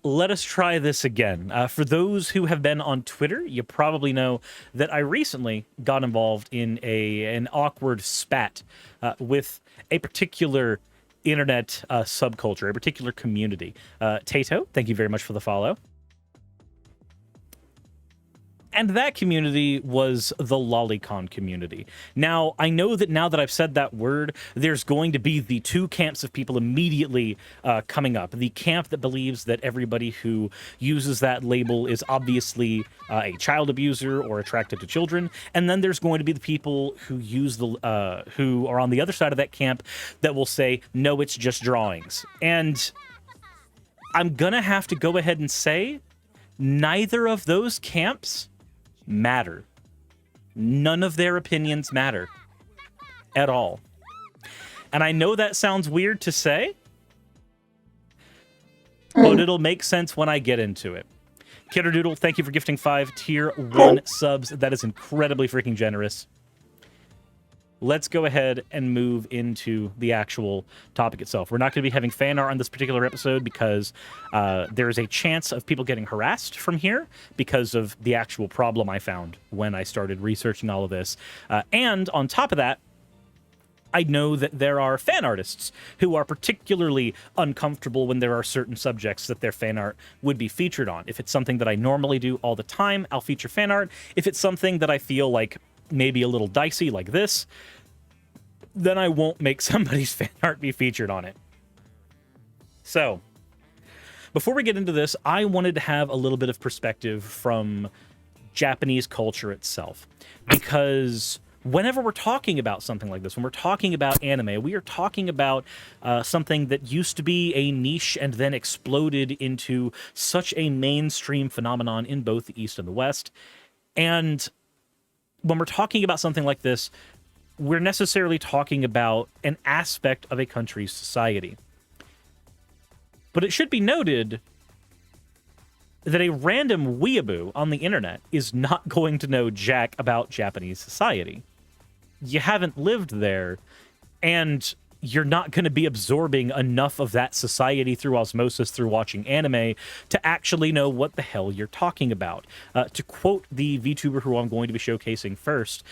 let us try this again. For those who have been on Twitter, you probably know that I recently got involved in an awkward spat with a particular internet subculture, a particular community. Tato, thank you very much for the follow. And that community was the lollycon community. Now, I know that now that I've said that word, there's going to be the two camps of people immediately coming up. The camp that believes that everybody who uses that label is obviously a child abuser or attracted to children. And then there's going to be the people who who are on the other side of that camp that will say, no, it's just drawings. And I'm gonna have to go ahead and say, neither of those camps matter. None of their opinions matter at all. And I know that sounds weird to say, but it'll make sense when I get into it. Kidderdoodle, thank you for gifting 5 tier 1 subs. That is incredibly freaking generous. Let's go ahead and move into the actual topic itself. We're not going to be having fan art on this particular episode because there is a chance of people getting harassed from here because of the actual problem I found when I started researching all of this. And on top of that, I know that there are fan artists who are particularly uncomfortable when there are certain subjects that their fan art would be featured on. If it's something that I normally do all the time, I'll feature fan art. If it's something that I feel like maybe a little dicey like this, then I won't make somebody's fan art be featured on it. So, before we get into this, I wanted to have a little bit of perspective from Japanese culture itself. Because whenever we're talking about something like this, when we're talking about anime, we are talking about something that used to be a niche and then exploded into such a mainstream phenomenon in both the East and the West. And when we're talking about something like this, we're necessarily talking about an aspect of a country's society. But it should be noted that a random weeaboo on the internet is not going to know jack about Japanese society. You haven't lived there, and you're not going to be absorbing enough of that society through osmosis through watching anime to actually know what the hell you're talking about. To quote the VTuber who I'm going to be showcasing first,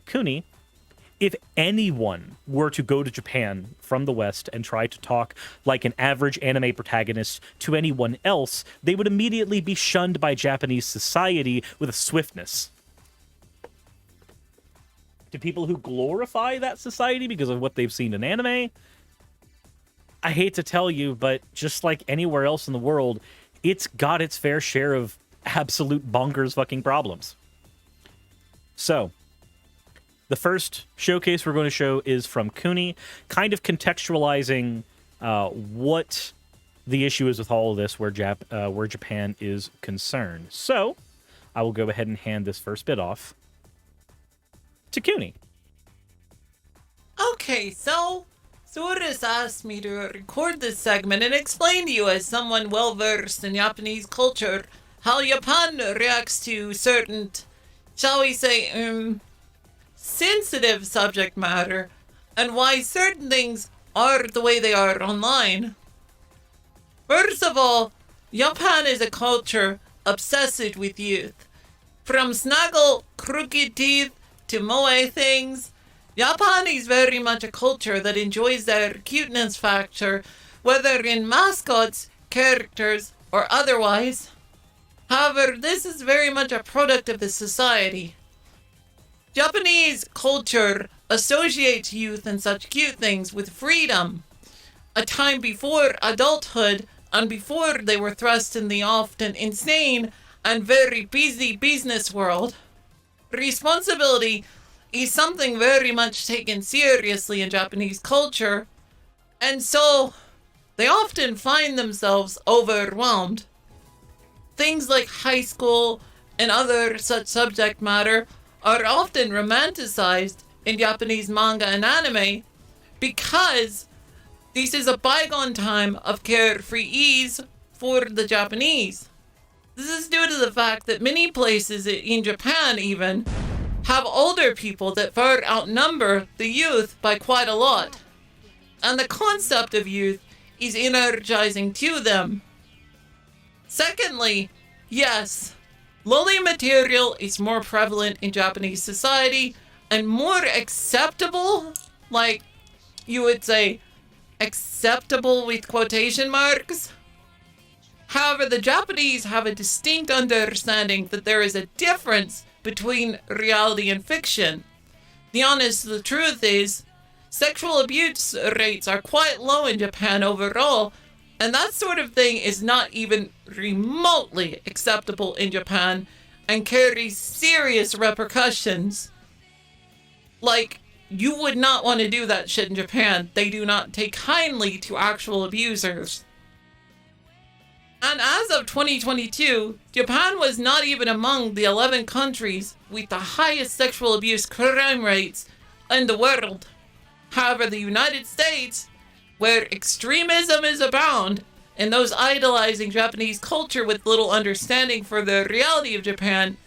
Kuni, if anyone were to go to Japan from the West and try to talk like an average anime protagonist to anyone else, they would immediately be shunned by Japanese society with a swiftness. To people who glorify that society because of what they've seen in anime, I hate to tell you, but just like anywhere else in the world, it's got its fair share of absolute bonkers fucking problems. So, the first showcase we're going to show is from Kuni, kind of contextualizing what the issue is with all of this, where Japan is concerned. So, I will go ahead and hand this first bit off to Kuni. Okay, so Suris asked me to record this segment and explain to you, as someone well-versed in Japanese culture, how Japan reacts to certain, shall we say, sensitive subject matter, and why certain things are the way they are online. First of all, Japan is a culture obsessed with youth. From snuggle, crooked teeth, to moe things, Japan is very much a culture that enjoys their cuteness factor, whether in mascots, characters, or otherwise. However, this is very much a product of the society. Japanese culture associates youth and such cute things with freedom, a time before adulthood and before they were thrust in the often insane and very busy business world. Responsibility is something very much taken seriously in Japanese culture, and so they often find themselves overwhelmed. Things like high school and other such subject matter are often romanticized in Japanese manga and anime because this is a bygone time of carefree ease for the Japanese. This is due to the fact that many places in Japan even have older people that far outnumber the youth by quite a lot. And the concept of youth is energizing to them. Secondly, yes, loli material is more prevalent in Japanese society and more acceptable, like you would say, acceptable with quotation marks. However, the Japanese have a distinct understanding that there is a difference between reality and fiction. The truth is, sexual abuse rates are quite low in Japan overall, and that sort of thing is not even remotely acceptable in Japan and carries serious repercussions. Like, you would not want to do that shit in Japan. They do not take kindly to actual abusers. And as of 2022, Japan was not even among the 11 countries with the highest sexual abuse crime rates in the world. However, the United States, where extremism is abound, and those idolizing Japanese culture with little understanding for the reality of Japan,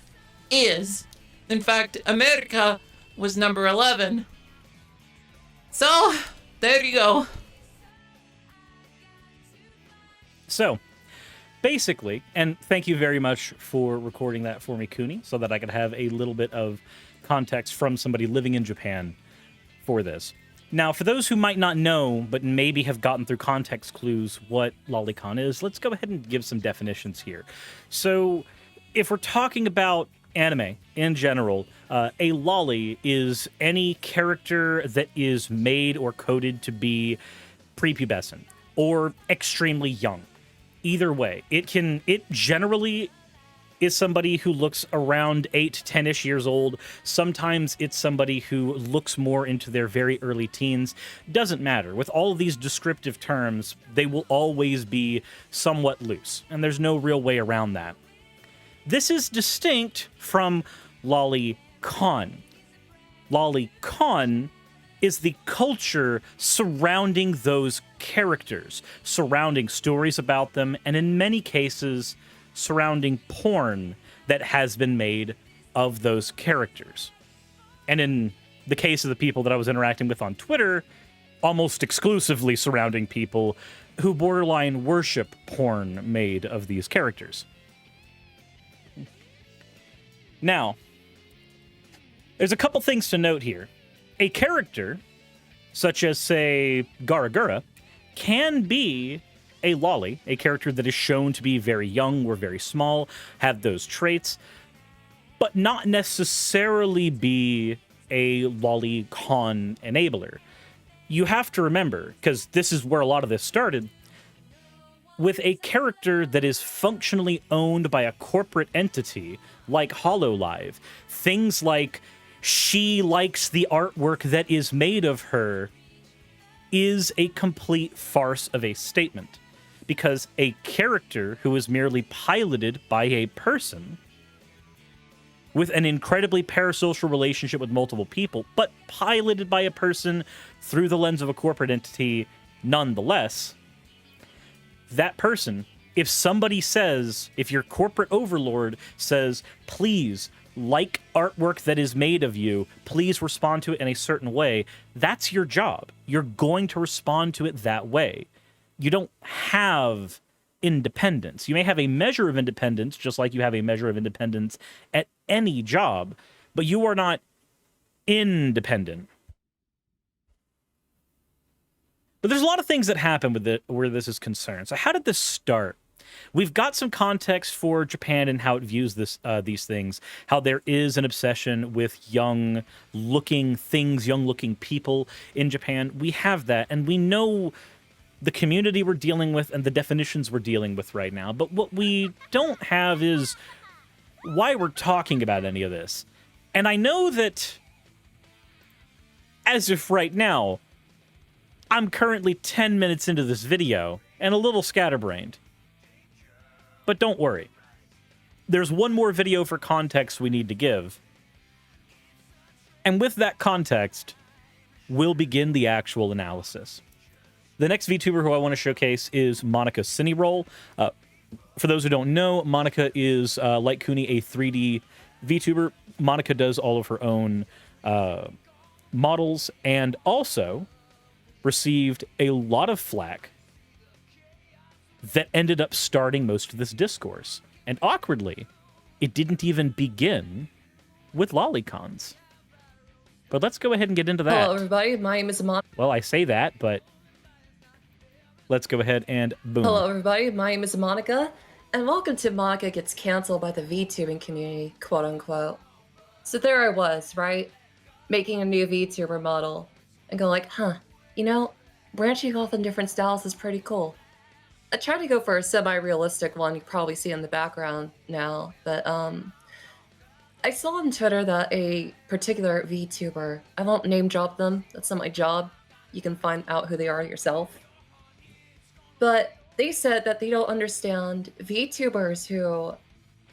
is. In fact, America was number 11. So, there you go. So, basically, and thank you very much for recording that for me, Kuni, so that I could have a little bit of context from somebody living in Japan for this. Now, for those who might not know, but maybe have gotten through context clues what lollycon is, let's go ahead and give some definitions here. So, if we're talking about anime in general, a lolly is any character that is made or coded to be prepubescent or extremely young. Either way, it generally is somebody who looks around 8 to 10-ish years old. Sometimes it's somebody who looks more into their very early teens. Doesn't matter. With all of these descriptive terms, they will always be somewhat loose, and there's no real way around that. This is distinct from lollycon. Lollycon is the culture surrounding those characters, surrounding stories about them, and in many cases, surrounding porn that has been made of those characters. And in the case of the people that I was interacting with on Twitter, almost exclusively surrounding people who borderline worship porn made of these characters. Now, there's a couple things to note here. A character, such as, say, Garagura, can be a lolly, a character that is shown to be very young or very small, have those traits, but not necessarily be a lollycon enabler. You have to remember, because this is where a lot of this started, with a character that is functionally owned by a corporate entity like HoloLive, things like she likes the artwork that is made of her is a complete farce of a statement. Because a character who is merely piloted by a person with an incredibly parasocial relationship with multiple people, but piloted by a person through the lens of a corporate entity nonetheless, that person, if somebody says, if your corporate overlord says, please like artwork that is made of you, please respond to it in a certain way, that's your job. You're going to respond to it that way. You don't have independence. You may have a measure of independence, just like you have a measure of independence at any job, but you are not independent. But there's a lot of things that happen with it where this is concerned. So how did this start? We've got some context for Japan and how it views these things, how there is an obsession with young-looking things, young-looking people in Japan. We have that, and we know the community we're dealing with and the definitions we're dealing with right now. But what we don't have is why we're talking about any of this. And I know that, as if right now, I'm currently 10 minutes into this video and a little scatterbrained. But don't worry. There's one more video for context we need to give. And with that context, we'll begin the actual analysis. The next VTuber who I want to showcase is Monica Cineroll. For those who don't know, Monica is, like Kuni, a 3D VTuber. Monica does all of her own models and also received a lot of flack that ended up starting most of this discourse. And awkwardly, it didn't even begin with lollycons. But let's go ahead and get into that. Hello, everybody. My name is Monica. Well, I say that, but let's go ahead and boom. Hello, everybody. My name is Monica, and welcome to Monica Gets Cancelled by the VTubing Community, quote unquote. So there I was, right? Making a new VTuber model, and go like, you know, branching off in different styles is pretty cool. I tried to go for a semi-realistic one you probably see in the background now, but I saw on Twitter that a particular VTuber, I won't name drop them, that's not my job, you can find out who they are yourself, but they said that they don't understand VTubers who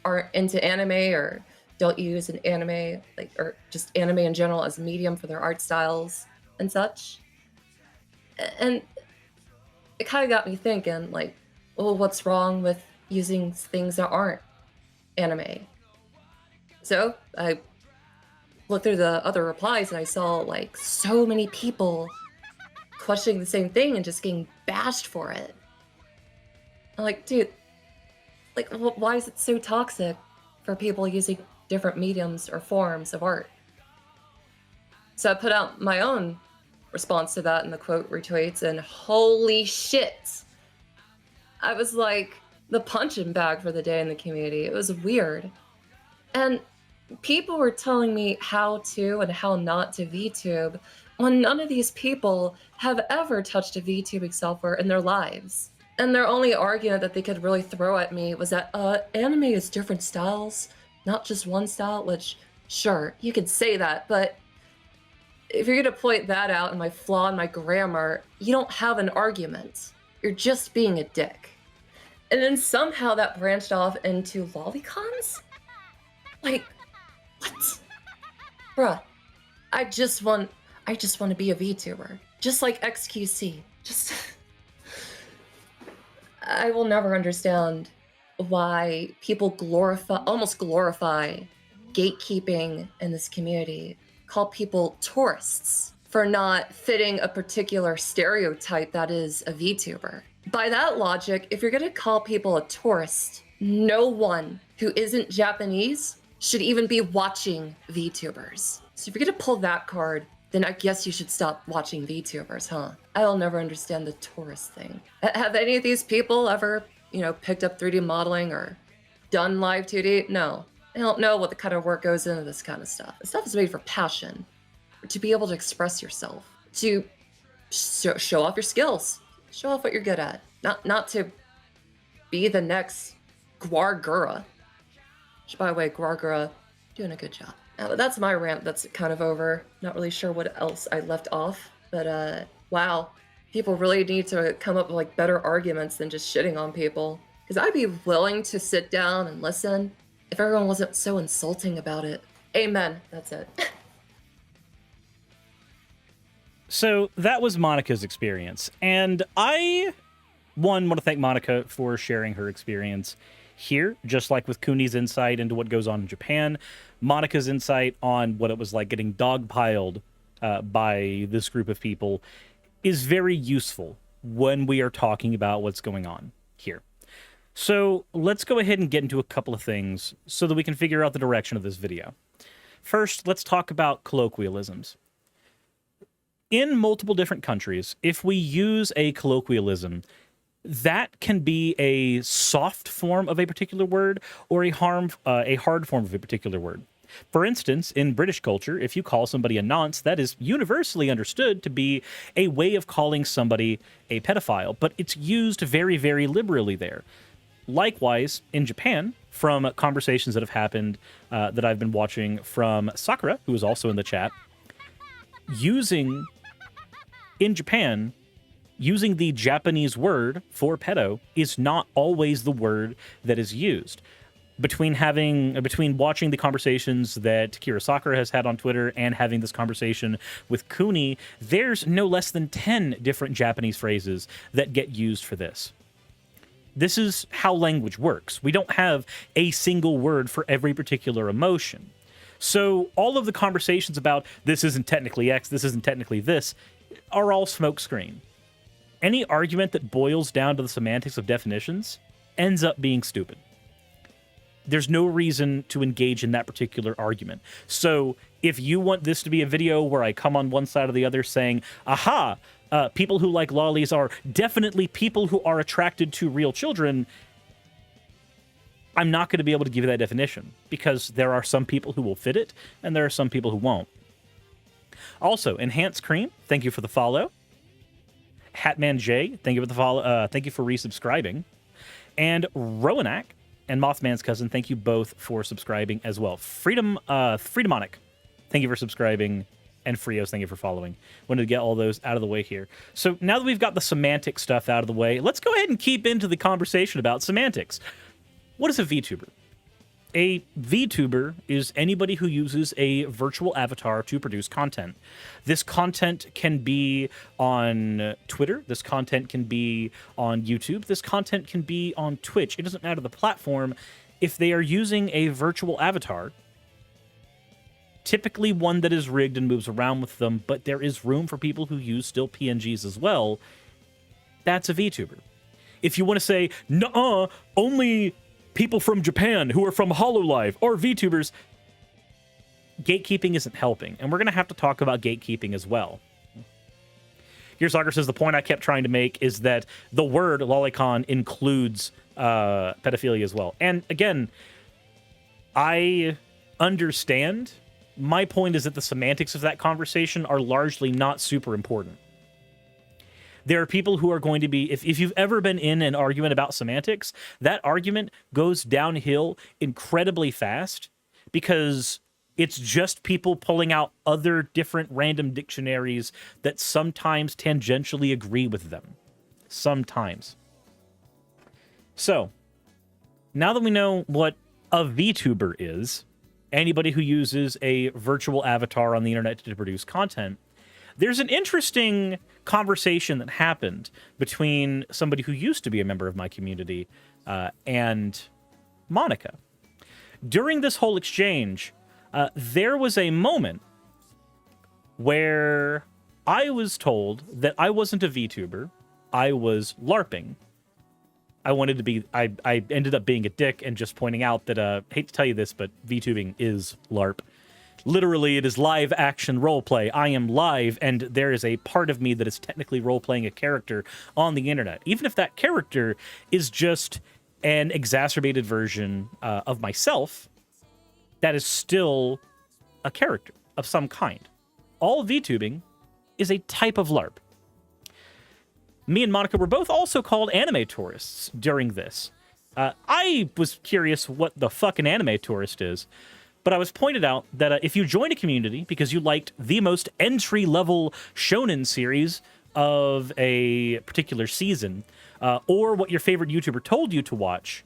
are into anime or don't use an anime, like, or just anime in general as a medium for their art styles and such. And it kind of got me thinking, like, well, what's wrong with using things that aren't anime? So I looked through the other replies and I saw like so many people questioning the same thing and just getting bashed for it. I'm like, dude, like, why is it so toxic for people using different mediums or forms of art? So I put out my own response to that in the quote retweets, and holy shit, I was like the punching bag for the day in the community. It was weird. And people were telling me how to and how not to VTube when none of these people have ever touched a VTubing software in their lives. And their only argument that they could really throw at me was that anime is different styles, not just one style, which, sure, you could say that, but if you're gonna point that out and my flaw in my grammar, you don't have an argument. You're just being a dick. And then somehow that branched off into lollycons? Like, what? Bruh, I just want to be a VTuber. Just like XQC. Just... I will never understand why people almost glorify gatekeeping in this community, call people tourists for not fitting a particular stereotype that is a VTuber. By that logic, if you're gonna call people a tourist, no one who isn't Japanese should even be watching VTubers. So if you're gonna pull that card, then I guess you should stop watching VTubers, huh? I'll never understand the tourist thing. Have any of these people ever, picked up 3D modeling or done live 2D? No. I don't know what the kind of work goes into this kind of stuff. This stuff is made for passion, to be able to express yourself, to show off your skills, show off what you're good at, not to be the next Guargura. Which, by the way, Guargura, doing a good job. That's my rant. That's kind of over. Not really sure what else I left off, but wow, people really need to come up with like better arguments than just shitting on people. Because I'd be willing to sit down and listen if everyone wasn't so insulting about it. Amen. That's it. So that was Monica's experience. And I, want to thank Monica for sharing her experience here, just like with Kuni's insight into what goes on in Japan, Monica's insight on what it was like getting dogpiled by this group of people is very useful when we are talking about what's going on here. So let's go ahead and get into a couple of things so that we can figure out the direction of this video. First, let's talk about colloquialisms. In multiple different countries, if we use a colloquialism, that can be a soft form of a particular word or a hard form of a particular word. For instance, in British culture, if you call somebody a nonce, that is universally understood to be a way of calling somebody a pedophile, but it's used very, very liberally there. Likewise, in Japan, from conversations that have happened that I've been watching from Sakura, who is also in the chat, in Japan, using the Japanese word for pedo is not always the word that is used. Between watching the conversations that Kira Sakura has had on Twitter and having this conversation with Kuni, there's no less than 10 different Japanese phrases that get used for this. This is how language works. We don't have a single word for every particular emotion. So all of the conversations about this isn't technically X, this isn't technically this, are all smokescreen. any argument that boils down to the semantics of definitions ends up being stupid. There's no reason to engage in that particular argument. So if you want this to be a video where I come on one side or the other saying, aha, people who like lollies are definitely people who are attracted to real children, I'm not going to be able to give you that definition because there are some people who will fit it and there are some people who won't. Also, Enhanced Cream, thank you for the follow. Hatman J, thank you for the follow. Thank you for resubscribing. And Rowanak and Mothman's cousin, thank you both for subscribing as well. Freedomonic, thank you for subscribing. And Frios, thank you for following. Wanted to get all those out of the way here. So now that we've got the semantic stuff out of the way, let's go ahead and keep into the conversation about semantics. What is a VTuber? A VTuber is anybody who uses a virtual avatar to produce content. This content can be on Twitter. This content can be on YouTube. This content can be on Twitch. It doesn't matter the platform. If they are using a virtual avatar, typically one that is rigged and moves around with them, but there is room for people who use still PNGs as well, that's a VTuber. If you want to say, nuh-uh, only people from Japan who are from HoloLive are VTubers, gatekeeping isn't helping, and we're going to have to talk about gatekeeping as well. Here, Soccer says the point I kept trying to make is that the word lollycon includes pedophilia as well. And again, I understand. My point is that the semantics of that conversation are largely not super important. There are people who are going to be, if you've ever been in an argument about semantics, that argument goes downhill incredibly fast because it's just people pulling out other different random dictionaries that sometimes tangentially agree with them. Sometimes. So, now that we know what a VTuber is, anybody who uses a virtual avatar on the internet to produce content, there's an interesting conversation that happened between somebody who used to be a member of my community and Monica. During this whole exchange, there was a moment where I was told that I wasn't a VTuber, I was LARPing. I wanted to be, I ended up being a dick and just pointing out that, hate to tell you this, but VTubing is LARP. Literally, it is live action roleplay. I am live, and there is a part of me that is technically role-playing a character on the internet. Even if that character is just an exacerbated version of myself, that is still a character of some kind. All VTubing is a type of LARP. Me and Monica were both also called anime tourists during this. I was curious what the fuck an anime tourist is. But I was pointed out that if you join a community because you liked the most entry-level shonen series of a particular season, or what your favorite YouTuber told you to watch,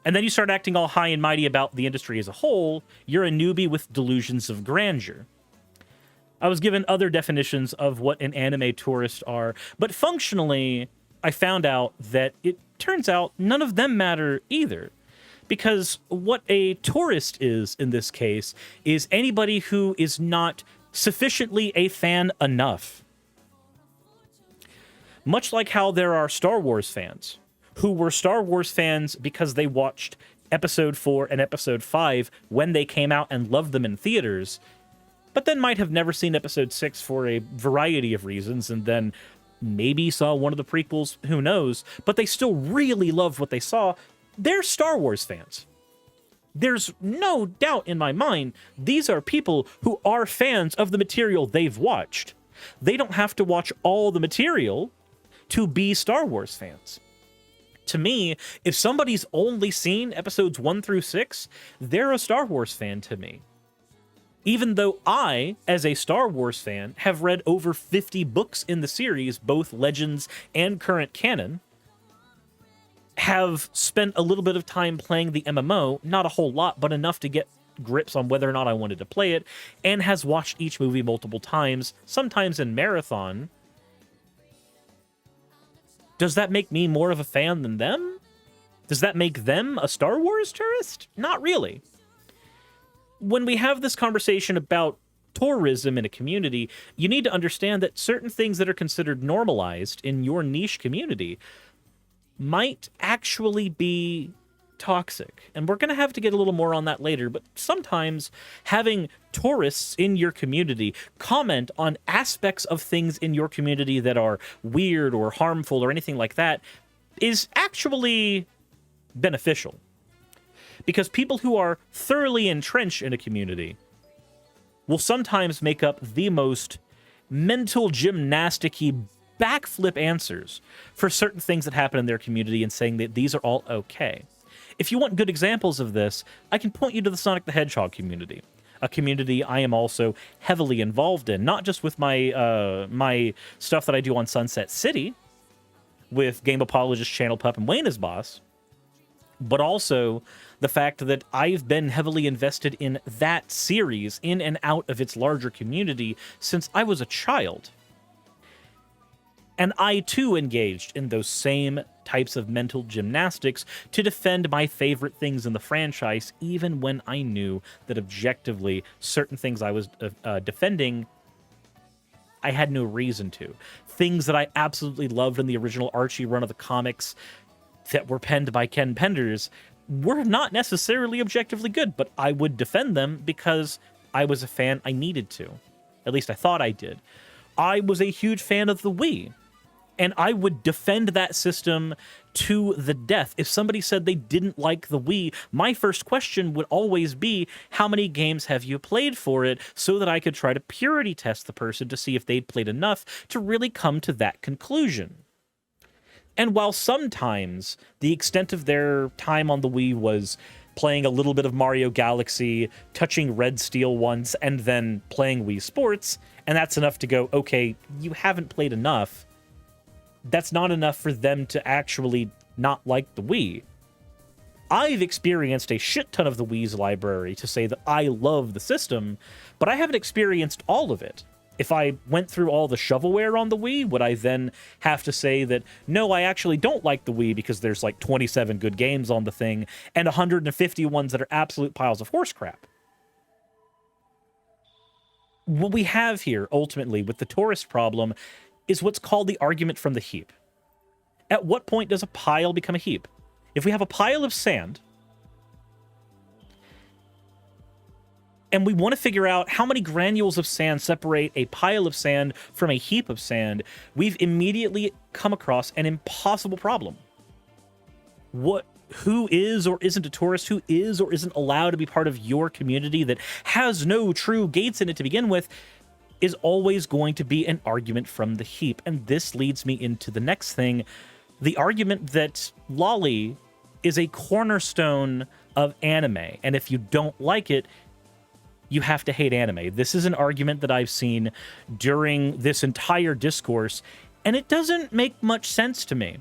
and then you start acting all high and mighty about the industry as a whole, you're a newbie with delusions of grandeur. I was given other definitions of what an anime tourist are, but functionally, I found out that it turns out none of them matter either. Because what a tourist is, in this case, is anybody who is not sufficiently a fan enough. Much like how there are Star Wars fans, who were Star Wars fans because they watched Episode 4 and Episode 5 when they came out and loved them in theaters, but then might have never seen Episode 6 for a variety of reasons, and then maybe saw one of the prequels, who knows, but they still really loved what they saw. They're Star Wars fans. There's no doubt in my mind, these are people who are fans of the material they've watched. They don't have to watch all the material to be Star Wars fans. To me, if somebody's only seen episodes 1 through 6, they're a Star Wars fan to me. Even though I, as a Star Wars fan, have read over 50 books in the series, both Legends and current canon, have spent a little bit of time playing the MMO, not a whole lot, but enough to get grips on whether or not I wanted to play it, and has watched each movie multiple times, sometimes in marathon. Does that make me more of a fan than them? Does that make them a Star Wars tourist? Not really. When we have this conversation about tourism in a community, you need to understand that certain things that are considered normalized in your niche community might actually be toxic. And we're going to have to get a little more on that later, but sometimes having tourists in your community comment on aspects of things in your community that are weird or harmful or anything like that is actually beneficial. Because people who are thoroughly entrenched in a community will sometimes make up the most mental gymnastic-y backflip answers for certain things that happen in their community and saying that these are all okay. If you want good examples of this, I can point you to the Sonic the Hedgehog community, a community I am also heavily involved in, not just with my my stuff that I do on Sunset City with Game Apologist, Channel Pup, and Wayne as boss, but also the fact that I've been heavily invested in that series in and out of its larger community since I was a child. And I, too, engaged in those same types of mental gymnastics to defend my favorite things in the franchise, even when I knew that objectively certain things I was defending, I had no reason to. Things that I absolutely loved in the original Archie run of the comics that were penned by Ken Penders were not necessarily objectively good, but I would defend them because I was a fan. I needed to. At least I thought I did. I was a huge fan of the Wii, and I would defend that system to the death. If somebody said they didn't like the Wii, my first question would always be, how many games have you played for it, so that I could try to purity test the person to see if they'd played enough to really come to that conclusion. And while sometimes the extent of their time on the Wii was playing a little bit of Mario Galaxy, touching Red Steel once, and then playing Wii Sports, and that's enough to go, okay, you haven't played enough, that's not enough for them to actually not like the Wii. I've experienced a shit ton of the Wii's library to say that I love the system, but I haven't experienced all of it. If I went through all the shovelware on the Wii, would I then have to say that, no, I actually don't like the Wii because there's like 27 good games on the thing and 150 ones that are absolute piles of horse crap? What we have here, ultimately, with the tourist problem is what's called the argument from the heap. At what point does a pile become a heap? If we have a pile of sand, and we want to figure out how many granules of sand separate a pile of sand from a heap of sand, we've immediately come across an impossible problem. Who is or isn't a tourist? Who is or isn't allowed to be part of your community that has no true gates in it to begin with is always going to be an argument from the heap. And this leads me into the next thing, the argument that lolly is a cornerstone of anime, and if you don't like it, you have to hate anime. This is an argument that I've seen during this entire discourse, and it doesn't make much sense to me.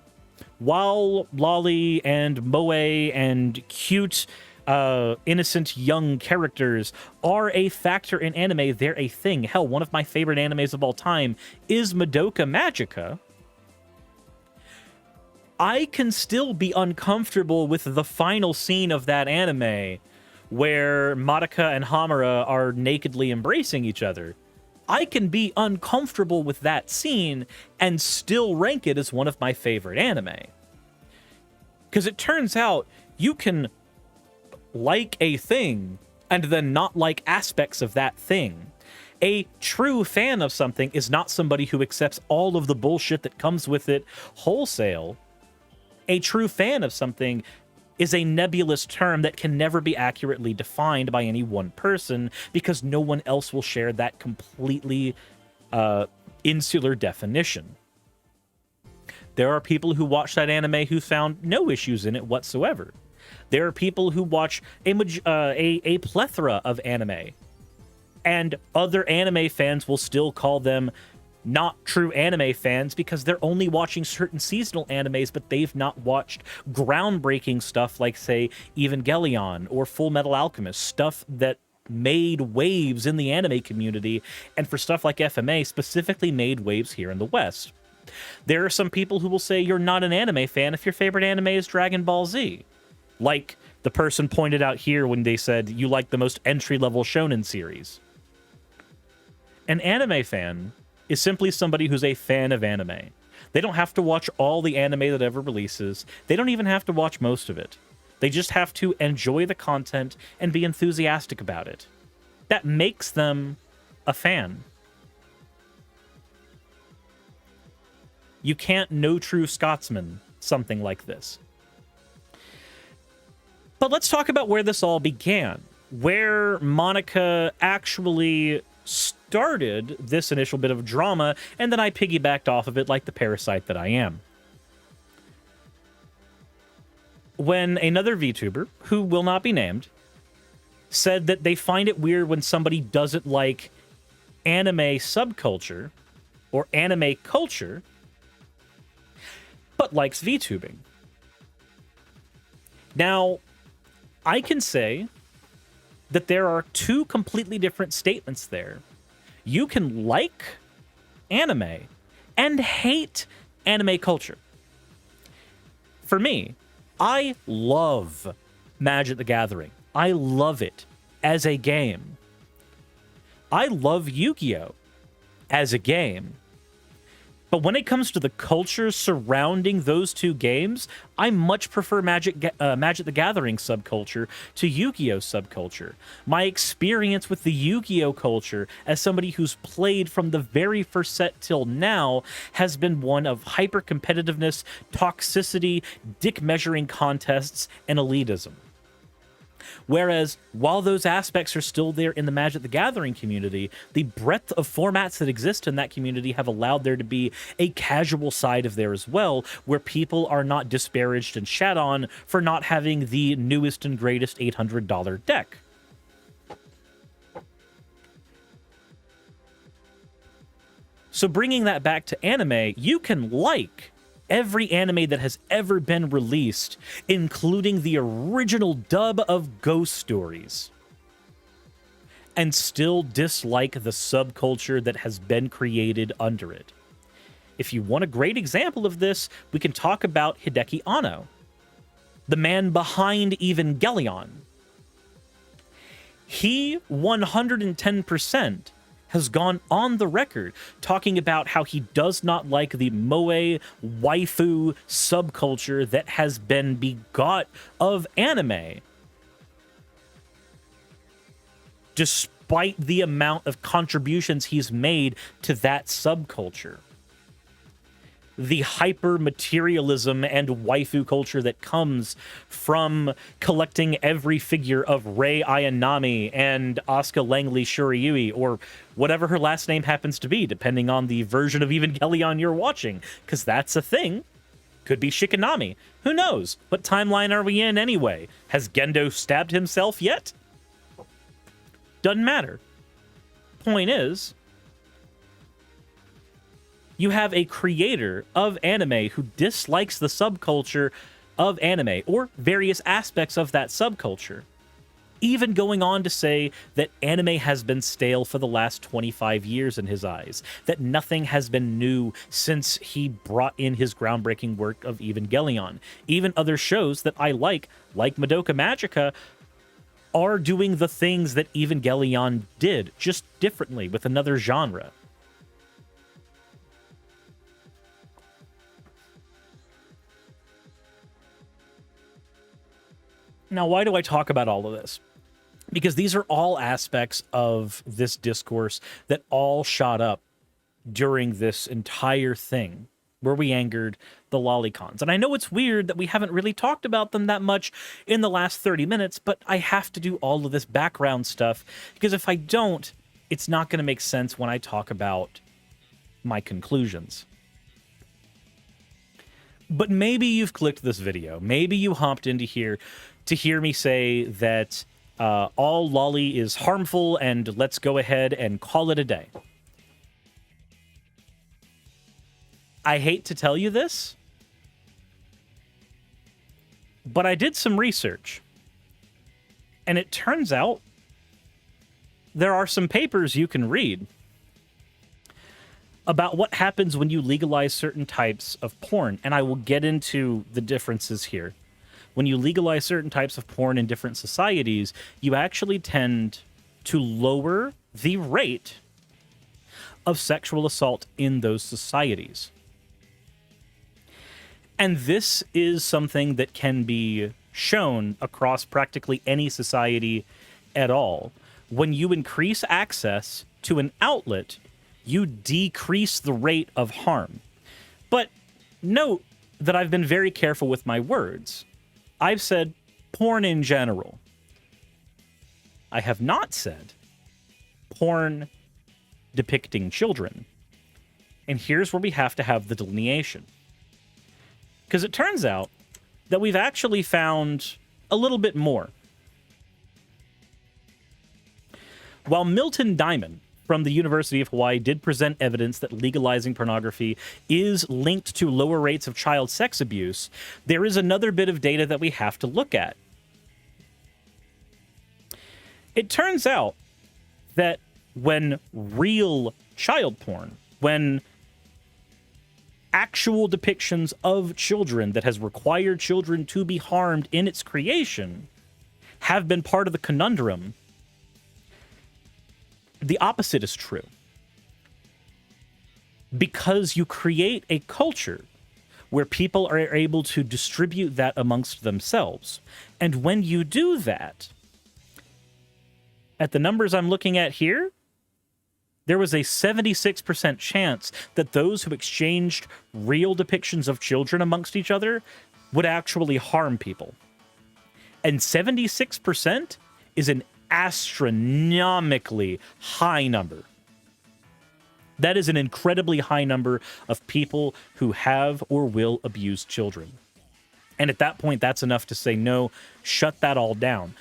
While lolly and moe and cute, innocent young characters are a factor in anime, they're a thing. Hell, one of my favorite animes of all time is Madoka Magica. I can still be uncomfortable with the final scene of that anime where Madoka and Hamura are nakedly embracing each other. I can be uncomfortable with that scene and still rank it as one of my favorite anime. Because it turns out you can like a thing and then not like aspects of that thing. A true fan of something is not somebody who accepts all of the bullshit that comes with it wholesale. A true fan of something is a nebulous term that can never be accurately defined by any one person because no one else will share that completely insular definition. There are people who watch that anime who found no issues in it whatsoever. There are people who watch a plethora of anime, and other anime fans will still call them not true anime fans because they're only watching certain seasonal animes, but they've not watched groundbreaking stuff like, say, Evangelion or Full Metal Alchemist, stuff that made waves in the anime community, and for stuff like FMA, specifically made waves here in the West. There are some people who will say you're not an anime fan if your favorite anime is Dragon Ball Z. Like the person pointed out here when they said you like the most entry-level shonen series. An anime fan is simply somebody who's a fan of anime. They don't have to watch all the anime that ever releases. They don't even have to watch most of it. They just have to enjoy the content and be enthusiastic about it. That makes them a fan. You can't no true Scotsman something like this. But let's talk about where this all began, where Monica actually started this initial bit of drama, and then I piggybacked off of it like the parasite that I am. When another VTuber, who will not be named, said that they find it weird when somebody doesn't like anime subculture or anime culture, but likes VTubing. Now, I can say that there are two completely different statements there. You can like anime and hate anime culture. For me, I love Magic the Gathering. I love it as a game. I love Yu-Gi-Oh! As a game. But when it comes to the culture surrounding those two games, I much prefer Magic the Gathering subculture to Yu-Gi-Oh! Subculture. My experience with the Yu-Gi-Oh! Culture, as somebody who's played from the very first set till now, has been one of hyper-competitiveness, toxicity, dick-measuring contests, and elitism. Whereas, while those aspects are still there in the Magic the Gathering community, the breadth of formats that exist in that community have allowed there to be a casual side of there as well, where people are not disparaged and shat on for not having the newest and greatest $800 deck. So bringing that back to anime, you can like every anime that has ever been released, including the original dub of Ghost Stories, and still dislike the subculture that has been created under it. If you want a great example of this, we can talk about Hideki Anno, the man behind Evangelion. He 110% has gone on the record talking about how he does not like the moe waifu subculture that has been begot of anime, despite the amount of contributions he's made to that subculture. The hyper-materialism and waifu culture that comes from collecting every figure of Rei Ayanami and Asuka Langley Shuriui, or whatever her last name happens to be, depending on the version of Evangelion you're watching, because that's a thing. Could be Shikanami. Who knows? What timeline are we in anyway? Has Gendo stabbed himself yet? Doesn't matter. Point is, you have a creator of anime who dislikes the subculture of anime, or various aspects of that subculture, even going on to say that anime has been stale for the last 25 years in his eyes, that nothing has been new since he brought in his groundbreaking work of Evangelion. Even other shows that I like Madoka Magica, are doing the things that Evangelion did, just differently with another genre. Now, why do I talk about all of this? Because these are all aspects of this discourse that all shot up during this entire thing where we angered the lollycons. And I know it's weird that we haven't really talked about them that much in the last 30 minutes, but I have to do all of this background stuff because if I don't, it's not going to make sense when I talk about my conclusions. But maybe you've clicked this video. Maybe you hopped into here to hear me say that all lolly is harmful and let's go ahead and call it a day. I hate to tell you this, but I did some research. And it turns out there are some papers you can read about what happens when you legalize certain types of porn. And I will get into the differences here. When you legalize certain types of porn in different societies, you actually tend to lower the rate of sexual assault in those societies. And this is something that can be shown across practically any society at all. When you increase access to an outlet, you decrease the rate of harm. But note that I've been very careful with my words. I've said porn in general. I have not said porn depicting children. And here's where we have to have the delineation. Because it turns out that we've actually found a little bit more. While Milton Diamond from the University of Hawaii did present evidence that legalizing pornography is linked to lower rates of child sex abuse, there is another bit of data that we have to look at. It turns out that when real child porn, when actual depictions of children that has required children to be harmed in its creation have been part of the conundrum, the opposite is true. Because you create a culture where people are able to distribute that amongst themselves. And when you do that, at the numbers I'm looking at here, there was a 76% chance that those who exchanged real depictions of children amongst each other would actually harm people. And 76% is an astronomically high number. That is an incredibly high number of people who have or will abuse children. And at that point, that's enough to say, no, shut that all down.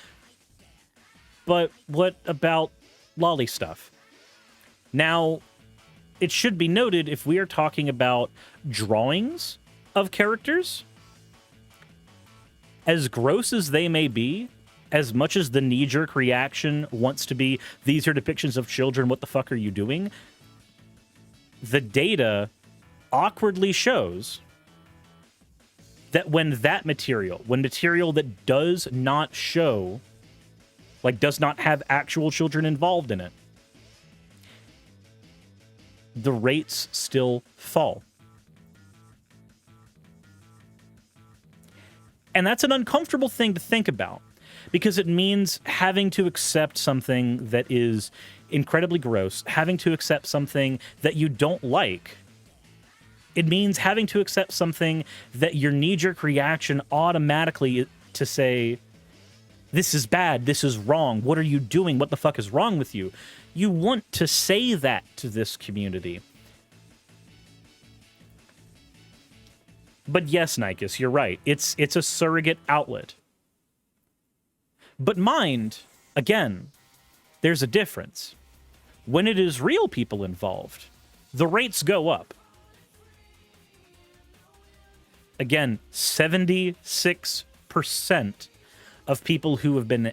But what about lolly stuff? Now, it should be noted, if we are talking about drawings of characters, as gross as they may be, as much as the knee-jerk reaction wants to be, these are depictions of children, what the fuck are you doing? The data awkwardly shows that when material that does not show, like does not have actual children involved in it, the rates still fall. And that's an uncomfortable thing to think about, because it means having to accept something that is incredibly gross, having to accept something that you don't like. It means having to accept something that your knee-jerk reaction automatically to say, this is bad, this is wrong, what are you doing, what the fuck is wrong with you? You want to say that to this community. But yes, Nikes, you're right. It's a surrogate outlet. But mind, again, there's a difference. When it is real people involved, the rates go up. Again, 76% of people who have been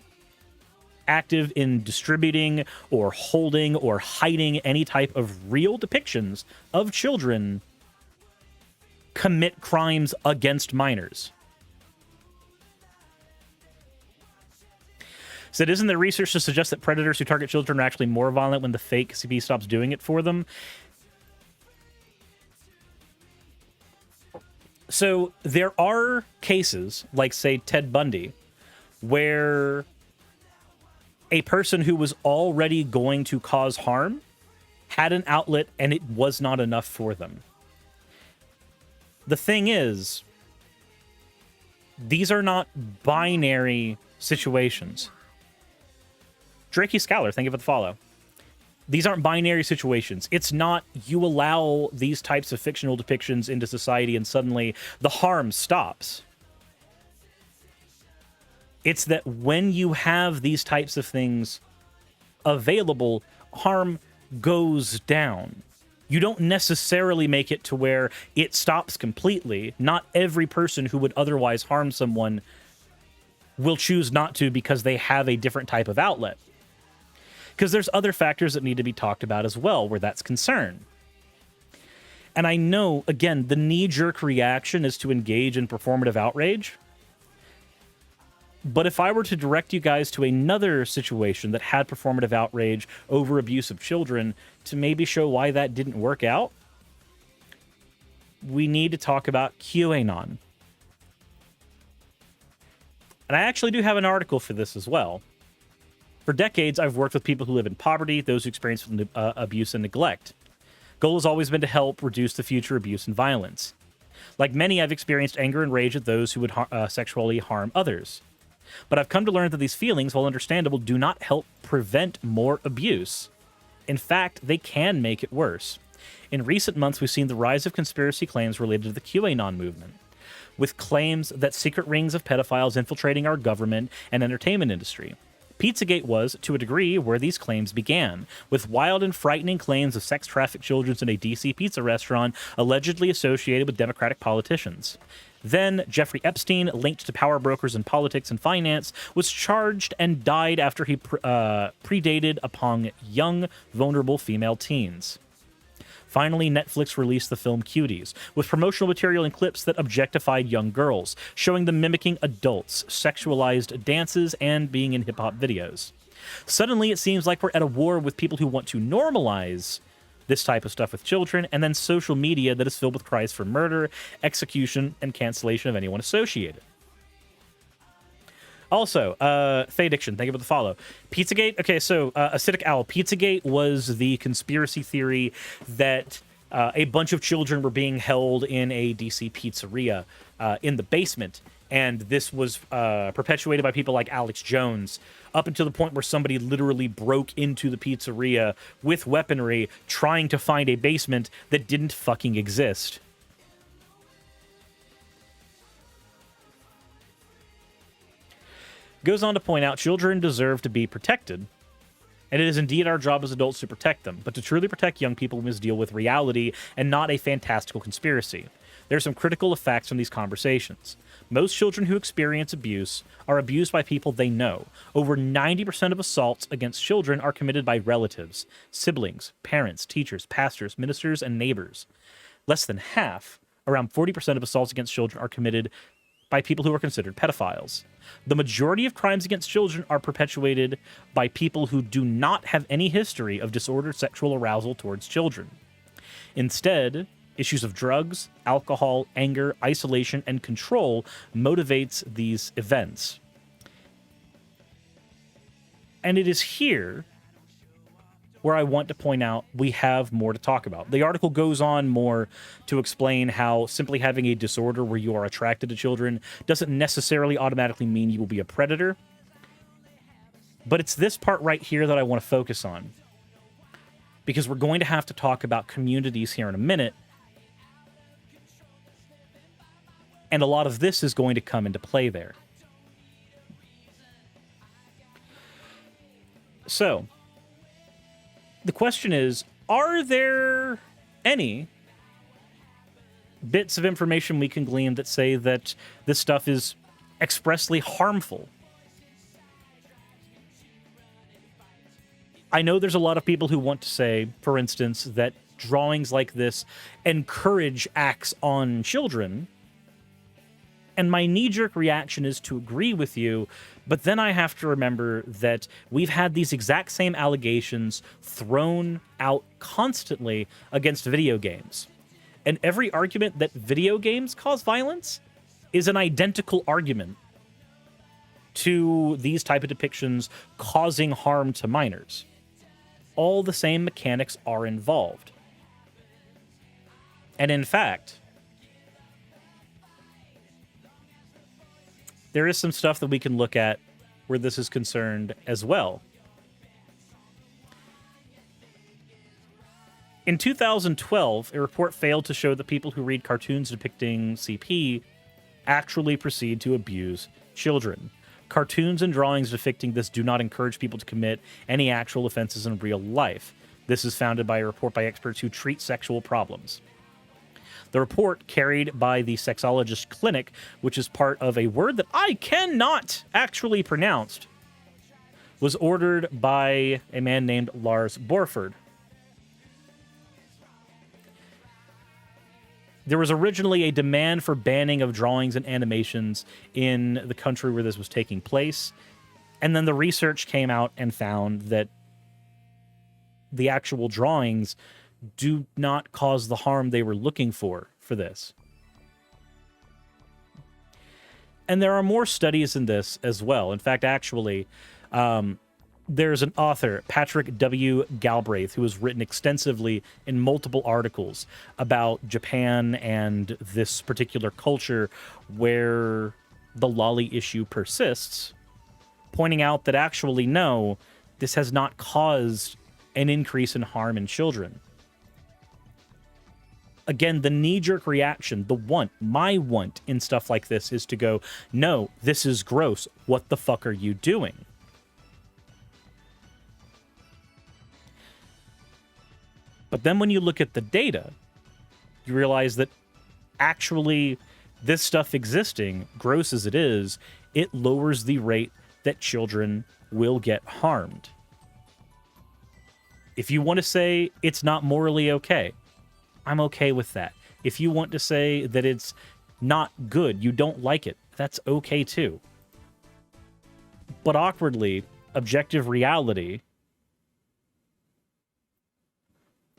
active in distributing or holding or hiding any type of real depictions of children commit crimes against minors. So isn't there research to suggest that predators who target children are actually more violent when the fake CP stops doing it for them? So there are cases, like, say, Ted Bundy, where a person who was already going to cause harm had an outlet and it was not enough for them. The thing is, these are not binary situations. Drakey Scholar, thank you for the follow. These aren't binary situations. It's not you allow these types of fictional depictions into society and suddenly the harm stops. It's that when you have these types of things available, harm goes down. You don't necessarily make it to where it stops completely. Not every person who would otherwise harm someone will choose not to because they have a different type of outlet. Because there's other factors that need to be talked about as well where that's concerned. And I know, again, the knee-jerk reaction is to engage in performative outrage. But if I were to direct you guys to another situation that had performative outrage over abuse of children to maybe show why that didn't work out, we need to talk about QAnon. And I actually do have an article for this as well. For decades, I've worked with people who live in poverty, those who experience abuse and neglect. Goal has always been to help reduce the future abuse and violence. Like many, I've experienced anger and rage at those who would sexually harm others. But I've come to learn that these feelings, while understandable, do not help prevent more abuse. In fact, they can make it worse. In recent months, we've seen the rise of conspiracy claims related to the QAnon movement, with claims that secret rings of pedophiles infiltrating our government and entertainment industry. Pizzagate was, to a degree, where these claims began, with wild and frightening claims of sex-trafficked children in a DC pizza restaurant allegedly associated with Democratic politicians. Then, Jeffrey Epstein, linked to power brokers in politics and finance, was charged and died after he predated upon young, vulnerable female teens. Finally, Netflix released the film Cuties, with promotional material and clips that objectified young girls, showing them mimicking adults, sexualized dances, and being in hip-hop videos. Suddenly, it seems like we're at a war with people who want to normalize this type of stuff with children, and then social media that is filled with cries for murder, execution, and cancellation of anyone associated. Also, Faye Diction, thank you for the follow. Pizzagate, okay, so Acidic Owl, Pizzagate was the conspiracy theory that a bunch of children were being held in a DC pizzeria in the basement, and this was perpetuated by people like Alex Jones, up until the point where somebody literally broke into the pizzeria with weaponry, trying to find a basement that didn't fucking exist. Goes on to point out children deserve to be protected, and it is indeed our job as adults to protect them. But to truly protect young people, we must deal with reality and not a fantastical conspiracy. There are some critical facts from these conversations. Most children who experience abuse are abused by people they know. Over 90% of assaults against children are committed by relatives, siblings, parents, teachers, pastors, ministers, and neighbors. Less than half, around 40% of assaults against children, are committed by people who are considered pedophiles. The majority of crimes against children are perpetuated by people who do not have any history of disordered sexual arousal towards children. Instead, issues of drugs, alcohol, anger, isolation, and control motivates these events. And it is here where I want to point out we have more to talk about. The article goes on more to explain how simply having a disorder where you are attracted to children doesn't necessarily automatically mean you will be a predator. But it's this part right here that I want to focus on, because we're going to have to talk about communities here in a minute. And a lot of this is going to come into play there. So, the question is, are there any bits of information we can glean that say that this stuff is expressly harmful? I know there's a lot of people who want to say, for instance, that drawings like this encourage acts on children. And my knee-jerk reaction is to agree with you, but then I have to remember that we've had these exact same allegations thrown out constantly against video games. And every argument that video games cause violence is an identical argument to these type of depictions causing harm to minors. All the same mechanics are involved. And in fact, there is some stuff that we can look at where this is concerned as well. In 2012, a report failed to show that people who read cartoons depicting CP actually proceed to abuse children. Cartoons and drawings depicting this do not encourage people to commit any actual offenses in real life. This is founded by a report by experts who treat sexual problems. The report, carried by the Sexologist Clinic, which is part of a word that I cannot actually pronounce, was ordered by a man named Lars Borford. There was originally a demand for banning of drawings and animations in the country where this was taking place. And then the research came out and found that the actual drawings do not cause the harm they were looking for this. And there are more studies in this as well. In fact, actually, there's an author, Patrick W. Galbraith, who has written extensively in multiple articles about Japan and this particular culture where the lolly issue persists, pointing out that actually, no, this has not caused an increase in harm in children. Again, the knee-jerk reaction, my want in stuff like this is to go, no, this is gross. What the fuck are you doing? But then when you look at the data, you realize that actually this stuff existing, gross as it is, it lowers the rate that children will get harmed. If you want to say it's not morally okay, I'm okay with that. If you want to say that it's not good, you don't like it, that's okay too. But awkwardly, objective reality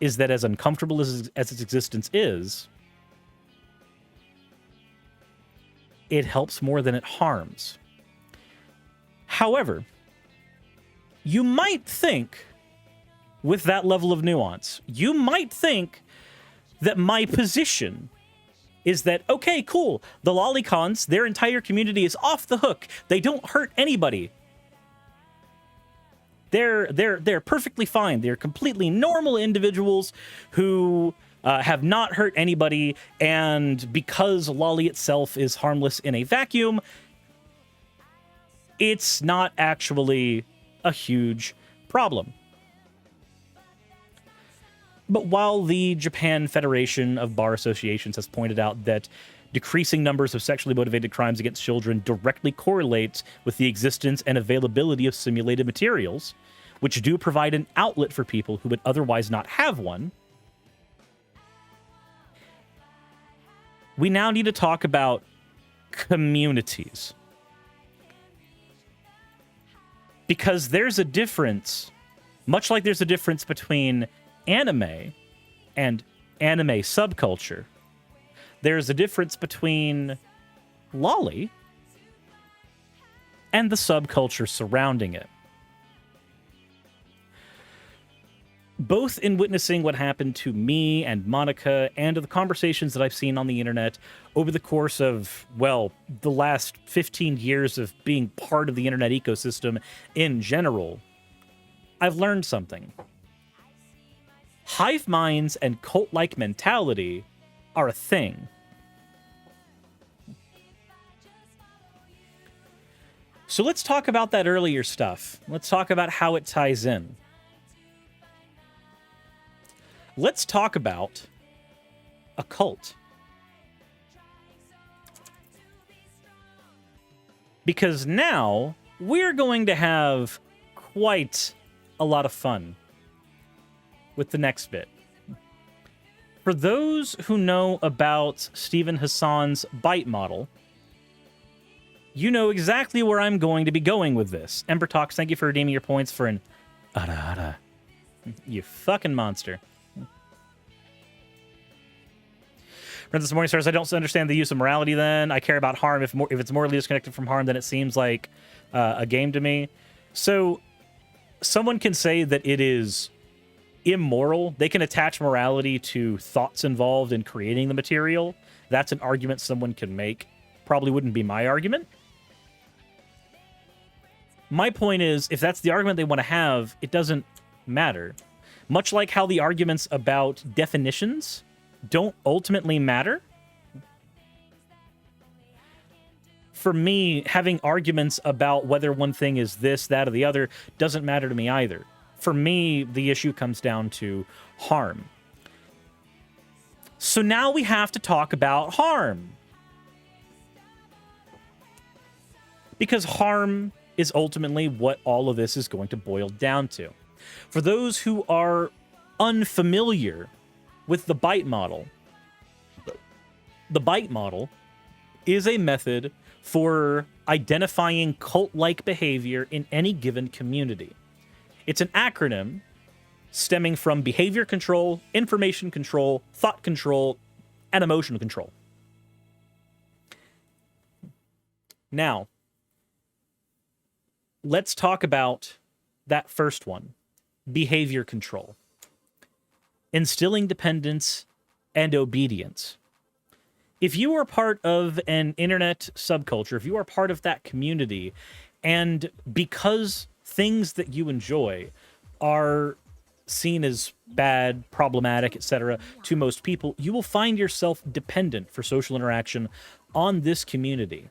is that as uncomfortable as its existence is, it helps more than it harms. However, you might think, with that level of nuance, you might think that my position is that, okay, cool, the lollycons, their entire community is off the hook. They don't hurt anybody. They're perfectly fine. They're completely normal individuals who have not hurt anybody, and because lolly itself is harmless in a vacuum, it's not actually a huge problem. But while the Japan Federation of Bar Associations has pointed out that decreasing numbers of sexually motivated crimes against children directly correlates with the existence and availability of simulated materials, which do provide an outlet for people who would otherwise not have one, we now need to talk about communities. Because there's a difference, much like there's a difference between anime and anime subculture, there's a difference between lolly and the subculture surrounding it. Both in witnessing what happened to me and Monica and the conversations that I've seen on the internet over the course of, well, the last 15 years of being part of the internet ecosystem in general, I've learned something. Hive minds and cult-like mentality are a thing. So let's talk about that earlier stuff. Let's talk about how it ties in. Let's talk about a cult. Because now we're going to have quite a lot of fun with the next bit. For those who know about Stephen Hassan's bite model, you know exactly where I'm going to be going with this. Ember Talks, thank you for redeeming your points for an ara. You fucking monster. Princess Morning Stars, I don't understand the use of morality then. I care about harm. If it's morally disconnected from harm, then it seems like a game to me. So someone can say that it is immoral. They can attach morality to thoughts involved in creating the material. That's an argument someone can make. Probably wouldn't be my argument. My point is, if that's the argument they want to have, it doesn't matter. Much like how the arguments about definitions don't ultimately matter. For me, having arguments about whether one thing is this, that, or the other doesn't matter to me either. For me, the issue comes down to harm. So now we have to talk about harm. Because harm is ultimately what all of this is going to boil down to. For those who are unfamiliar with the bite model, The bite model is a method for identifying cult-like behavior in any given community. It's an acronym stemming from behavior control, information control, thought control, and emotional control. Now, let's talk about that first one, behavior control. Instilling dependence and obedience. If you are part of an internet subculture, if you are part of that community, and because things that you enjoy are seen as bad, problematic, etc., to most people, you will find yourself dependent for social interaction on this community.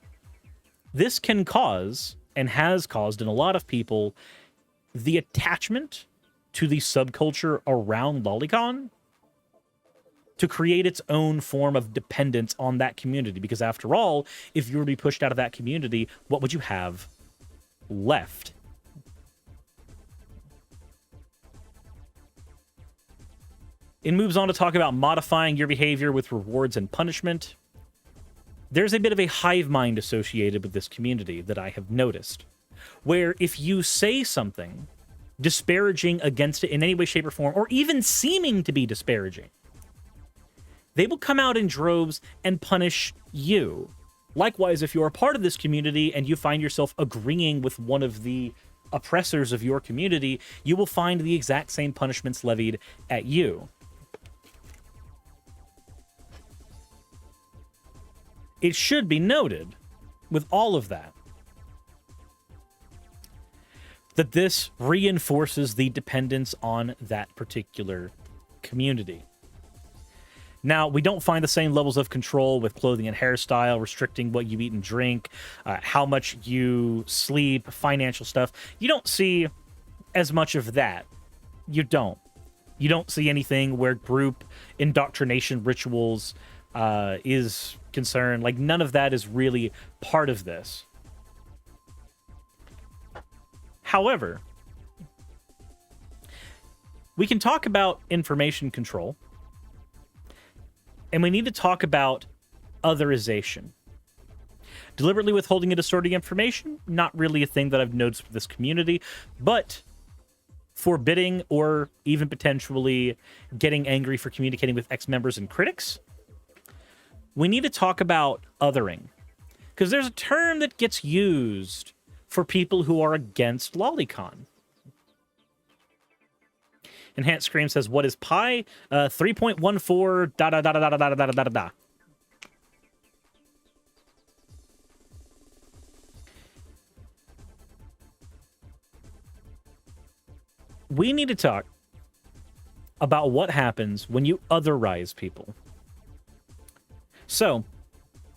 This can cause, and has caused in a lot of people, the attachment to the subculture around lollycon to create its own form of dependence on that community. Because after all, if you were to be pushed out of that community, what would you have left? It moves on to talk about modifying your behavior with rewards and punishment. There's a bit of a hive mind associated with this community that I have noticed, where if you say something disparaging against it in any way, shape, or form, or even seeming to be disparaging, they will come out in droves and punish you. Likewise, if you're a part of this community and you find yourself agreeing with one of the oppressors of your community, you will find the exact same punishments levied at you. It should be noted, with all of that, that this reinforces the dependence on that particular community. Now, we don't find the same levels of control with clothing and hairstyle, restricting what you eat and drink, how much you sleep, financial stuff. You don't see as much of that. You don't. You don't see anything where group indoctrination rituals is concerned. Like, none of that is really part of this. However, we can talk about information control, and we need to talk about otherization. Deliberately withholding and distorting information, not really a thing that I've noticed with this community, but forbidding or even potentially getting angry for communicating with ex-members and critics. We need to talk about othering, because there's a term that gets used for people who are against lollycon. Enhanced Scream says, what is pi? 3.14 da da da da da da da da da da. We need to talk about what happens when you otherize people. So,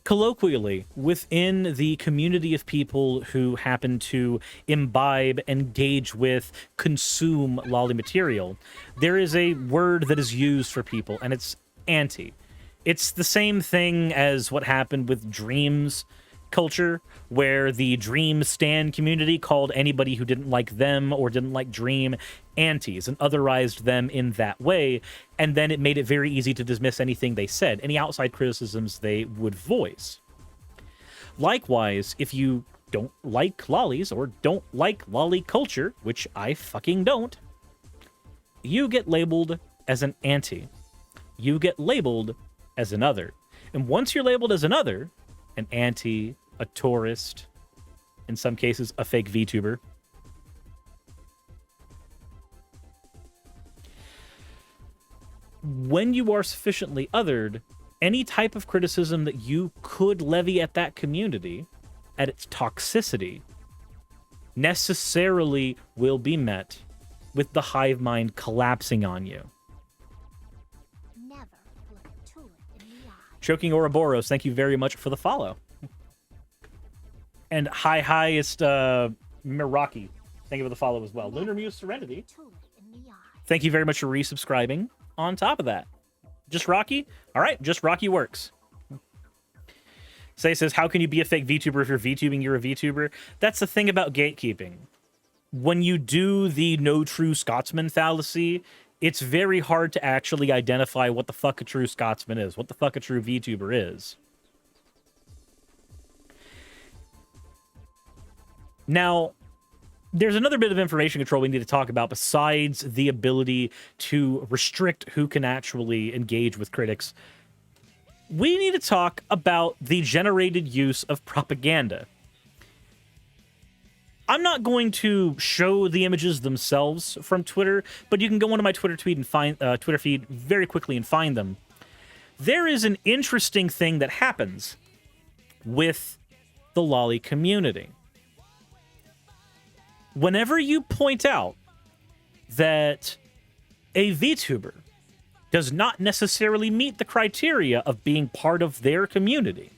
colloquially, within the community of people who happen to imbibe, engage with, consume lolly material, there is a word that is used for people, and it's anti. It's the same thing as what happened with Dreams culture, where the Dream stan community called anybody who didn't like them or didn't like Dream antis and otherized them in that way, and then it made it very easy to dismiss anything they said, any outside criticisms they would voice. Likewise, if you don't like lollies or don't like lolly culture, which I fucking don't, you get labeled as an anti. You get labeled as an other. And once you're labeled as an other, an anti, a tourist, in some cases, a fake VTuber, when you are sufficiently othered, any type of criticism that you could levy at that community, at its toxicity, necessarily will be met with the hive mind collapsing on you. Never look to it in the eye. Choking Ouroboros, thank you very much for the follow. And highest Miraki, thank you for the follow as well. Lunar Muse Serenity, To it in the eye. thank you very much for resubscribing on top of that. Just Rocky? All right, just Rocky works. Say says, how can you be a fake VTuber if you're VTubing, you're a VTuber? That's the thing about gatekeeping. When you do the no true Scotsman fallacy, it's very hard to actually identify what the fuck a true Scotsman is, what the fuck a true VTuber is. Now, there's another bit of information control we need to talk about besides the ability to restrict who can actually engage with critics. We need to talk about the generated use of propaganda. I'm not going to show the images themselves from Twitter, but you can go onto my Twitter feed very quickly and find them. There is an interesting thing that happens with the lolly community. Whenever you point out that a VTuber does not necessarily meet the criteria of being part of their community,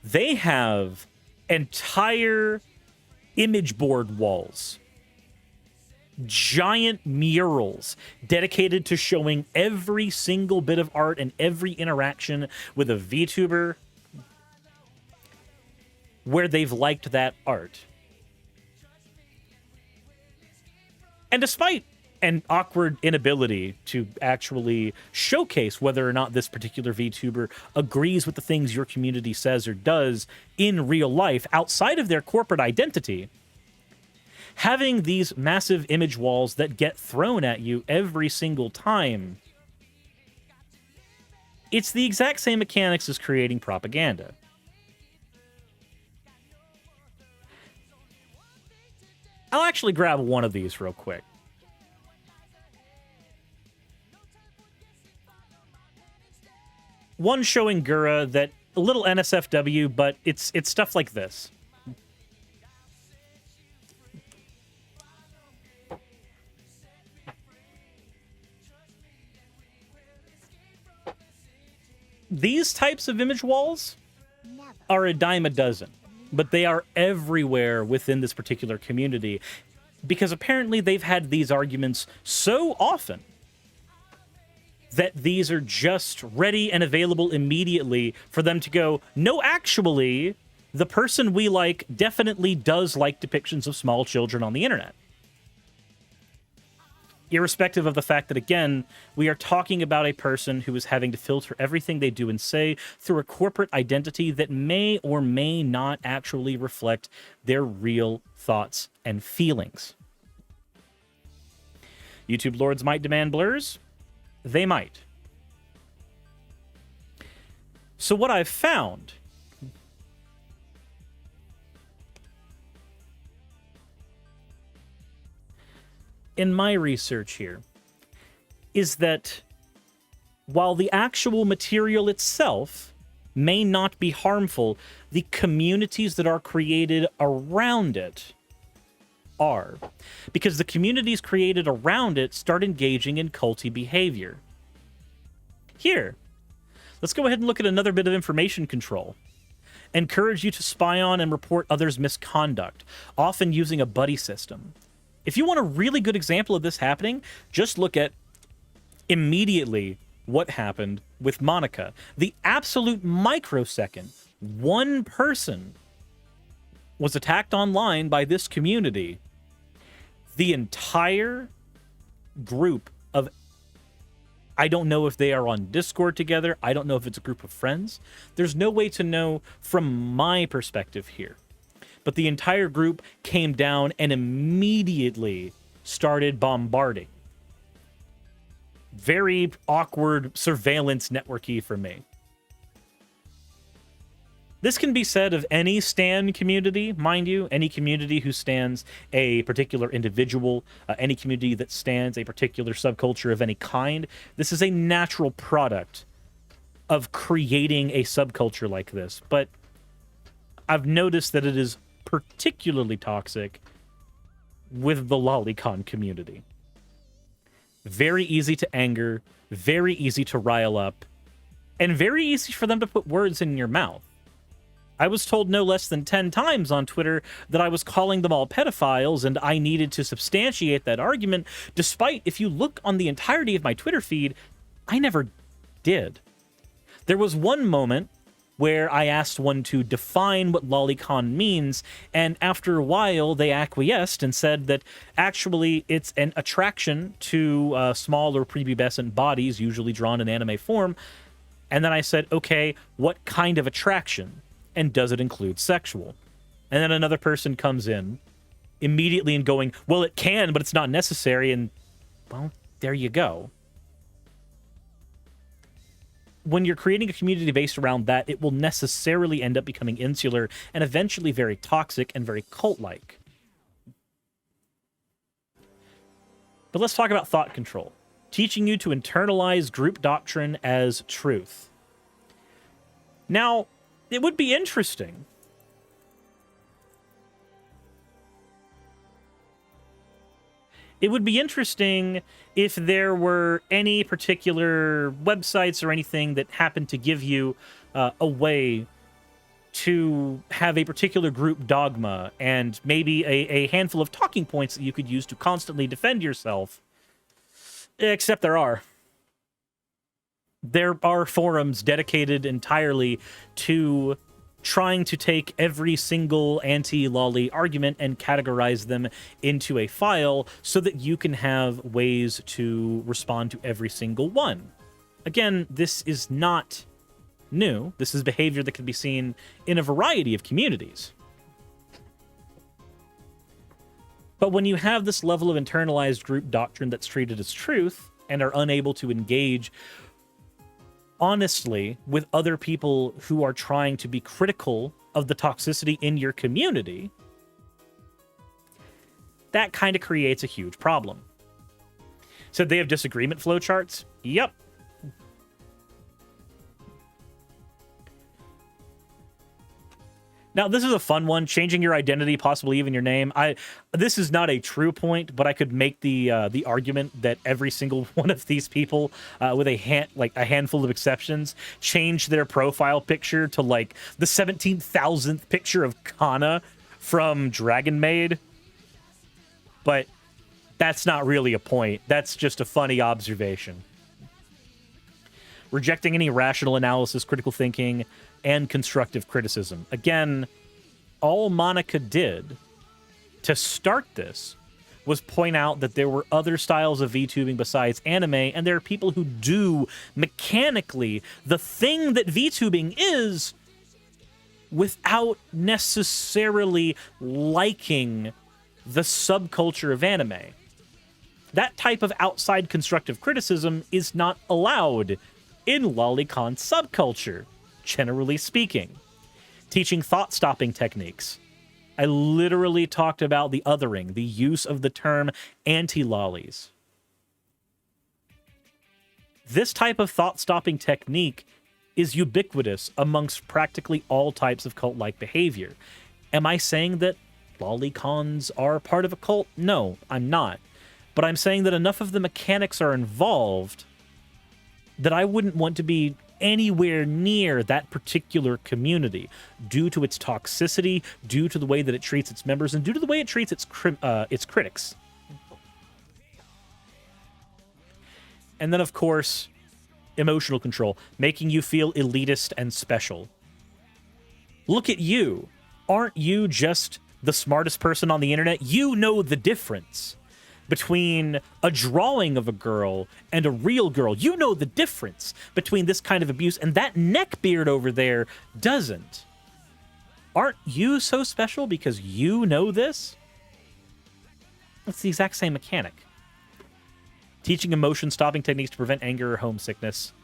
they have entire image board walls, giant murals dedicated to showing every single bit of art and every interaction with a VTuber where they've liked that art. And despite an awkward inability to actually showcase whether or not this particular VTuber agrees with the things your community says or does in real life outside of their corporate identity, having these massive image walls that get thrown at you every single time, it's the exact same mechanics as creating propaganda. I'll actually grab one of these real quick. One showing Gura that a little NSFW, but it's stuff like this. These types of image walls are a dime a dozen, but they are everywhere within this particular community because apparently they've had these arguments so often that these are just ready and available immediately for them to go, no, actually, the person we like definitely does like depictions of small children on the internet. Irrespective of the fact that, again, we are talking about a person who is having to filter everything they do and say through a corporate identity that may or may not actually reflect their real thoughts and feelings. YouTube lords might demand blurs. They might. So what I've found in my research here is that while the actual material itself may not be harmful, the communities that are created around it are. Because the communities created around it start engaging in culty behavior. Here, let's go ahead and look at another bit of information control. Encourage you to spy on and report others' misconduct, often using a buddy system. If you want a really good example of this happening, just look at immediately what happened with Monica. The absolute microsecond one person was attacked online by this community, the entire group of, I don't know if they are on Discord together, I don't know if it's a group of friends, there's no way to know from my perspective here. But the entire group came down and immediately started bombarding. Very awkward surveillance networky for me. This can be said of any stan community, mind you, any community who stands a particular individual, any community that stands a particular subculture of any kind. This is a natural product of creating a subculture like this. But I've noticed that it is particularly toxic with the lollycon community. Very easy to anger, very easy to rile up, and very easy for them to put words in your mouth. I was told no less than 10 times on Twitter that I was calling them all pedophiles, and I needed to substantiate that argument, despite, if you look on the entirety of my Twitter feed, I never did. There was one moment where I asked one to define what lollycon means, and after a while they acquiesced and said that actually it's an attraction to small or prepubescent bodies, usually drawn in anime form. And then I said, okay, what kind of attraction? And does it include sexual? And then another person comes in immediately and going, well, it can, but it's not necessary. And, well, there you go. When you're creating a community based around that, it will necessarily end up becoming insular and eventually very toxic and very cult-like. But let's talk about thought control. Teaching you to internalize group doctrine as truth. Now, it would be interesting. It would be interesting if there were any particular websites or anything that happened to give you a way to have a particular group dogma and maybe a handful of talking points that you could use to constantly defend yourself. Except there are. There are forums dedicated entirely to trying to take every single anti-lolly argument and categorize them into a file so that you can have ways to respond to every single one. Again, this is not new. This is behavior that can be seen in a variety of communities. But when you have this level of internalized group doctrine that's treated as truth and are unable to engage honestly with other people who are trying to be critical of the toxicity in your community, that kind of creates a huge problem. So they have disagreement flowcharts? Yep. Now, this is a fun one, changing your identity, possibly even your name. This is not a true point, but I could make the argument that every single one of these people, with a handful of exceptions, changed their profile picture to like the 17,000th picture of Kana from Dragon Maid. But that's not really a point. That's just a funny observation. Rejecting any rational analysis, critical thinking, and constructive criticism. Again, all Monica did to start this was point out that there were other styles of VTubing besides anime, and there are people who do mechanically the thing that VTubing is without necessarily liking the subculture of anime. That type of outside constructive criticism is not allowed in lollycon subculture, generally speaking. Teaching thought-stopping techniques. I literally talked about the othering, the use of the term anti-lollies. This type of thought-stopping technique is ubiquitous amongst practically all types of cult-like behavior. Am I saying that lollycons are part of a cult? No, I'm not. But I'm saying that enough of the mechanics are involved that I wouldn't want to be anywhere near that particular community due to its toxicity, due to the way that it treats its members, and due to the way it treats its critics. And then, of course, emotional control, making you feel elitist and special. Look at you. Aren't you just the smartest person on the internet? You know the difference between a drawing of a girl and a real girl. You know the difference between this kind of abuse, and that neckbeard over there doesn't. Aren't you so special because you know this? It's the exact same mechanic. Teaching emotion-stopping techniques to prevent anger or homesickness.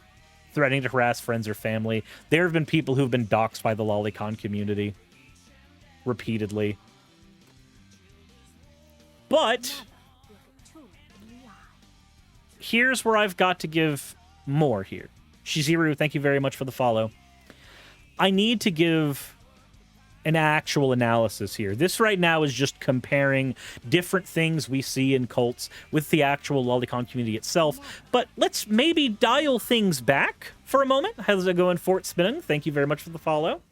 Threatening to harass friends or family. There have been people who've been doxxed by the lollycon community repeatedly. But here's where I've got to give more here. Shiziru, thank you very much for the follow. I need to give an actual analysis here. This right now is just comparing different things we see in cults with the actual lollycon community itself. But let's maybe dial things back for a moment. How's it going, Fort Spinning? Thank you very much for the follow.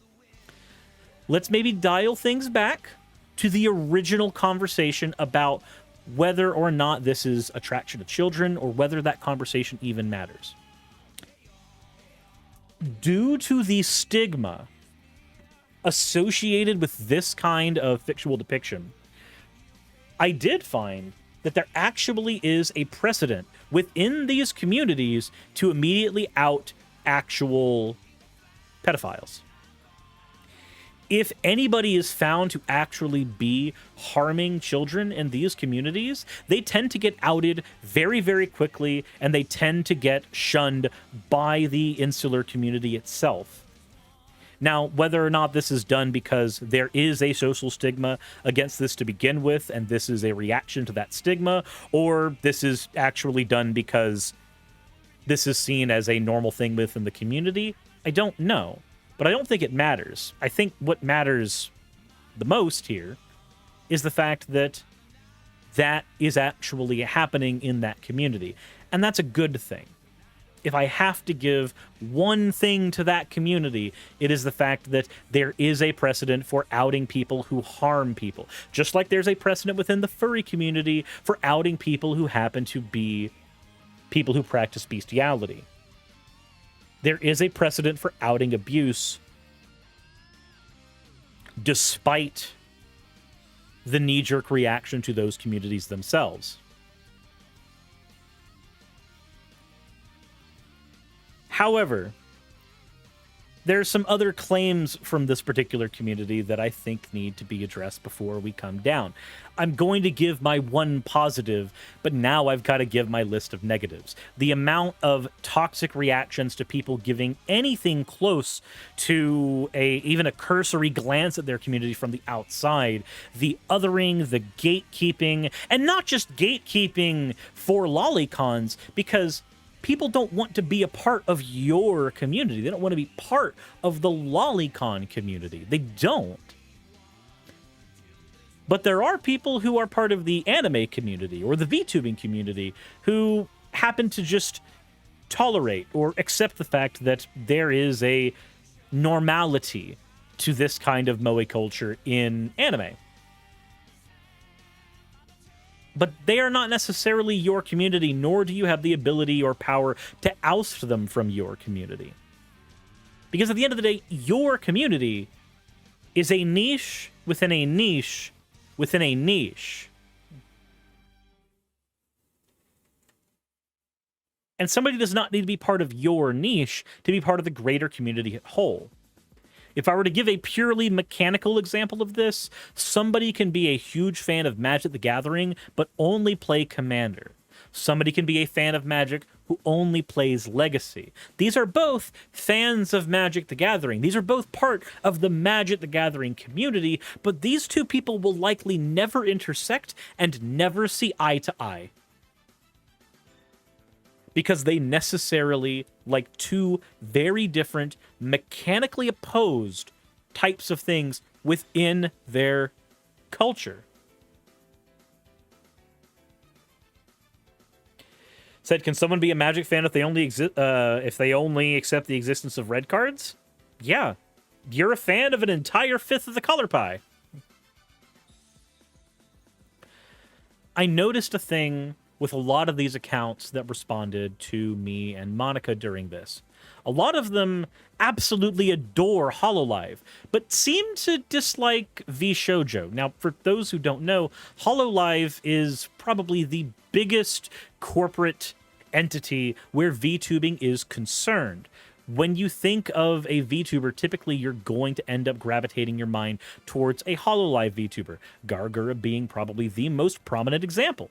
Let's maybe dial things back to the original conversation about whether or not this is attraction to children or whether that conversation even matters. due to the stigma associated with this kind of fictional depiction, I did find that there actually is a precedent within these communities to immediately out actual pedophiles. If anybody is found to actually be harming children in these communities, they tend to get outed very, very quickly, and they tend to get shunned by the insular community itself. Now, whether or not this is done because there is a social stigma against this to begin with, and this is a reaction to that stigma, or this is actually done because this is seen as a normal thing within the community, I don't know. But I don't think it matters. I think what matters the most here is the fact that that is actually happening in that community. And that's a good thing. If I have to give one thing to that community, it is the fact that there is a precedent for outing people who harm people. Just like there's a precedent within the furry community for outing people who happen to be people who practice bestiality. There is a precedent for outing abuse despite the knee-jerk reaction to those communities themselves. However, there's some other claims from this particular community that I think need to be addressed before we come down. I'm going to give my one positive, but now I've got to give my list of negatives. The amount of toxic reactions to people giving anything close to even a cursory glance at their community from the outside, the othering, the gatekeeping, and not just gatekeeping for lollycons, because people don't want to be a part of your community. They don't want to be part of the lollycon community. They don't. But there are people who are part of the anime community or the VTubing community who happen to just tolerate or accept the fact that there is a normality to this kind of moe culture in anime. But they are not necessarily your community, nor do you have the ability or power to oust them from your community. Because at the end of the day, your community is a niche within a niche within a niche. And somebody does not need to be part of your niche to be part of the greater community at whole. If I were to give a purely mechanical example of this, somebody can be a huge fan of Magic the Gathering, but only play Commander. Somebody can be a fan of Magic who only plays Legacy. These are both fans of Magic the Gathering. These are both part of the Magic the Gathering community, but these two people will likely never intersect and never see eye to eye. Because they necessarily like two very different, mechanically opposed types of things within their culture. Said, can someone be a Magic fan if they only accept the existence of red cards? Yeah, you're a fan of an entire fifth of the color pie. I noticed a thing with a lot of these accounts that responded to me and Monica during this. A lot of them absolutely adore HoloLive, but seem to dislike VShojo. Now, for those who don't know, HoloLive is probably the biggest corporate entity where VTubing is concerned. When you think of a VTuber, typically you're going to end up gravitating your mind towards a HoloLive VTuber, Gargura being probably the most prominent example.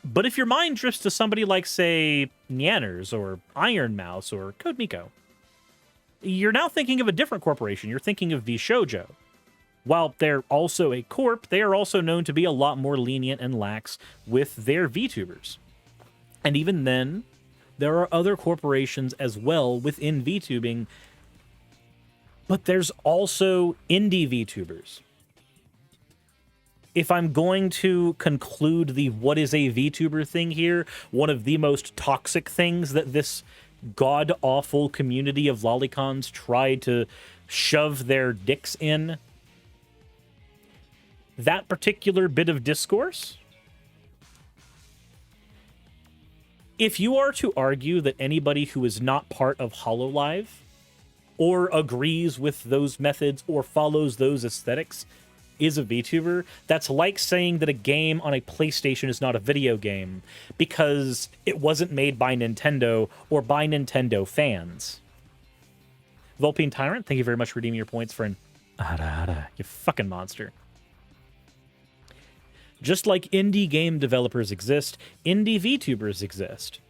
But if your mind drifts to somebody like, say, Nyanners or Iron Mouse or Code Miko, you're now thinking of a different corporation. You're thinking of VShojo. While they're also a corp, they are also known to be a lot more lenient and lax with their VTubers. And even then, there are other corporations as well within VTubing, but there's also indie VTubers. If I'm going to conclude the what is a VTuber thing here, one of the most toxic things that this god-awful community of lollycons try to shove their dicks in, that particular bit of discourse If you are to argue that anybody who is not part of HoloLive or agrees with those methods or follows those aesthetics is a VTuber, that's like saying that a game on a PlayStation is not a video game because it wasn't made by Nintendo or by Nintendo fans. Vulpine Tyrant, thank you very much for redeeming your points, friend. You fucking monster. Just like indie game developers exist, indie VTubers exist.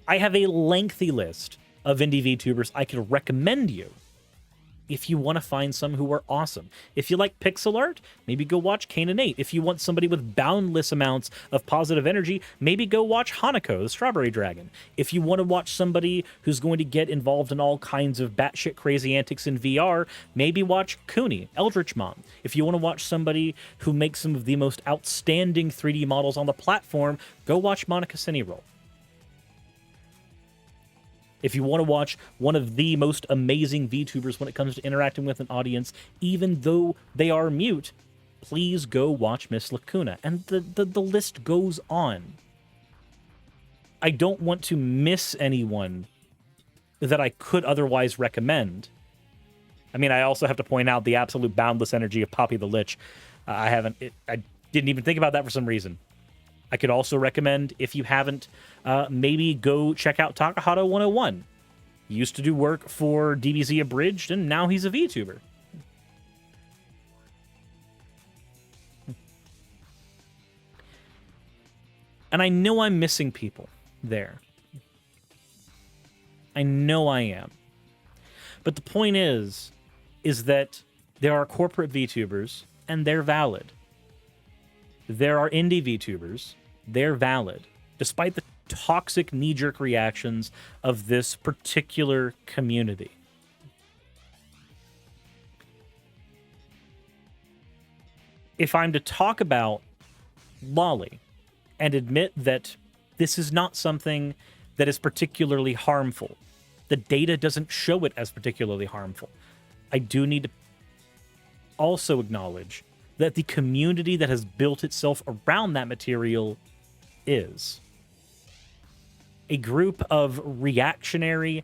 I have a lengthy list of indie VTubers I could recommend you if you want to find some who are awesome. If you like pixel art, maybe go watch Kane 8. If you want somebody with boundless amounts of positive energy, maybe go watch Hanako, the Strawberry Dragon. If you want to watch somebody who's going to get involved in all kinds of batshit crazy antics in VR, maybe watch Kuni, Eldritch Mom. If you want to watch somebody who makes some of the most outstanding 3D models on the platform, go watch Monica Cineroll. If you want to watch one of the most amazing VTubers when it comes to interacting with an audience, even though they are mute, please go watch Miss Lacuna. And the list goes on. I don't want to miss anyone that I could otherwise recommend. I mean, I also have to point out the absolute boundless energy of Poppy the Lich. I didn't even think about that for some reason. I could also recommend, if you haven't, maybe go check out Takahata 101. He used to do work for DBZ Abridged, and now he's a VTuber. And I know I'm missing people there. I know I am. But the point is that there are corporate VTubers, and they're valid. There are indie VTubers, they're valid, despite the toxic knee-jerk reactions of this particular community. If I'm to talk about Loli and admit that this is not something that is particularly harmful, the data doesn't show it as particularly harmful, I do need to also acknowledge that the community that has built itself around that material is a group of reactionary,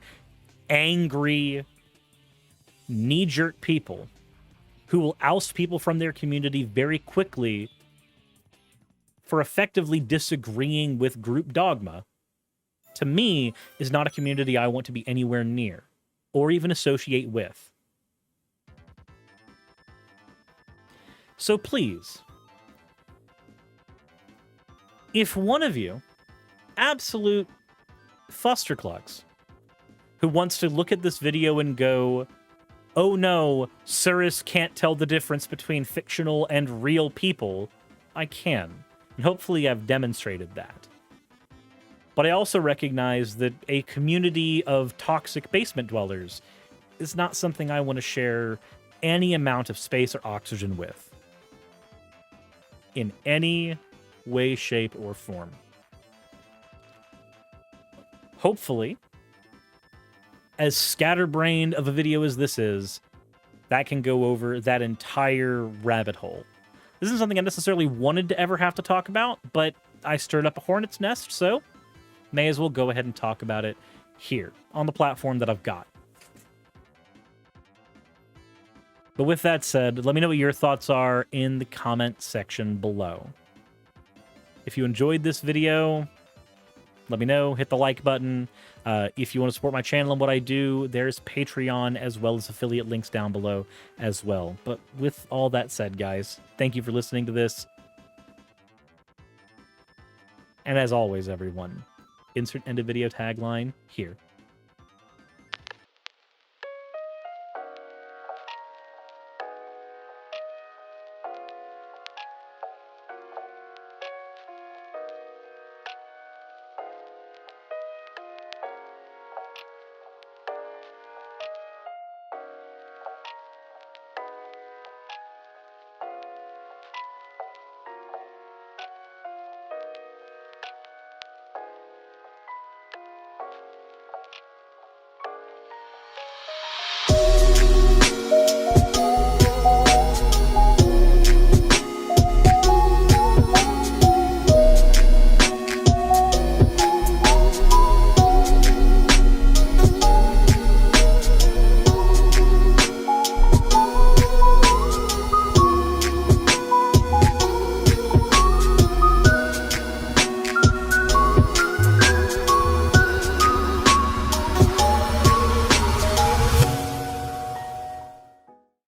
angry, knee-jerk people who will oust people from their community very quickly for effectively disagreeing with group dogma, to me, is not a community I want to be anywhere near or even associate with. So please, if one of you, absolute fusterclucks, who wants to look at this video and go, oh no, Suris can't tell the difference between fictional and real people, I can. And hopefully I've demonstrated that. But I also recognize that a community of toxic basement dwellers is not something I want to share any amount of space or oxygen with. In any way, shape, or form. Hopefully, as scatterbrained of a video as this is, that can go over that entire rabbit hole. This isn't something I necessarily wanted to ever have to talk about, but I stirred up a hornet's nest, so may as well go ahead and talk about it here, on the platform that I've got. But with that said, let me know what your thoughts are in the comment section below. If you enjoyed this video, let me know. Hit the like button. If you want to support my channel and what I do, there's Patreon as well as affiliate links down below as well. But with all that said, guys, thank you for listening to this. And as always, everyone, insert end of video tagline here.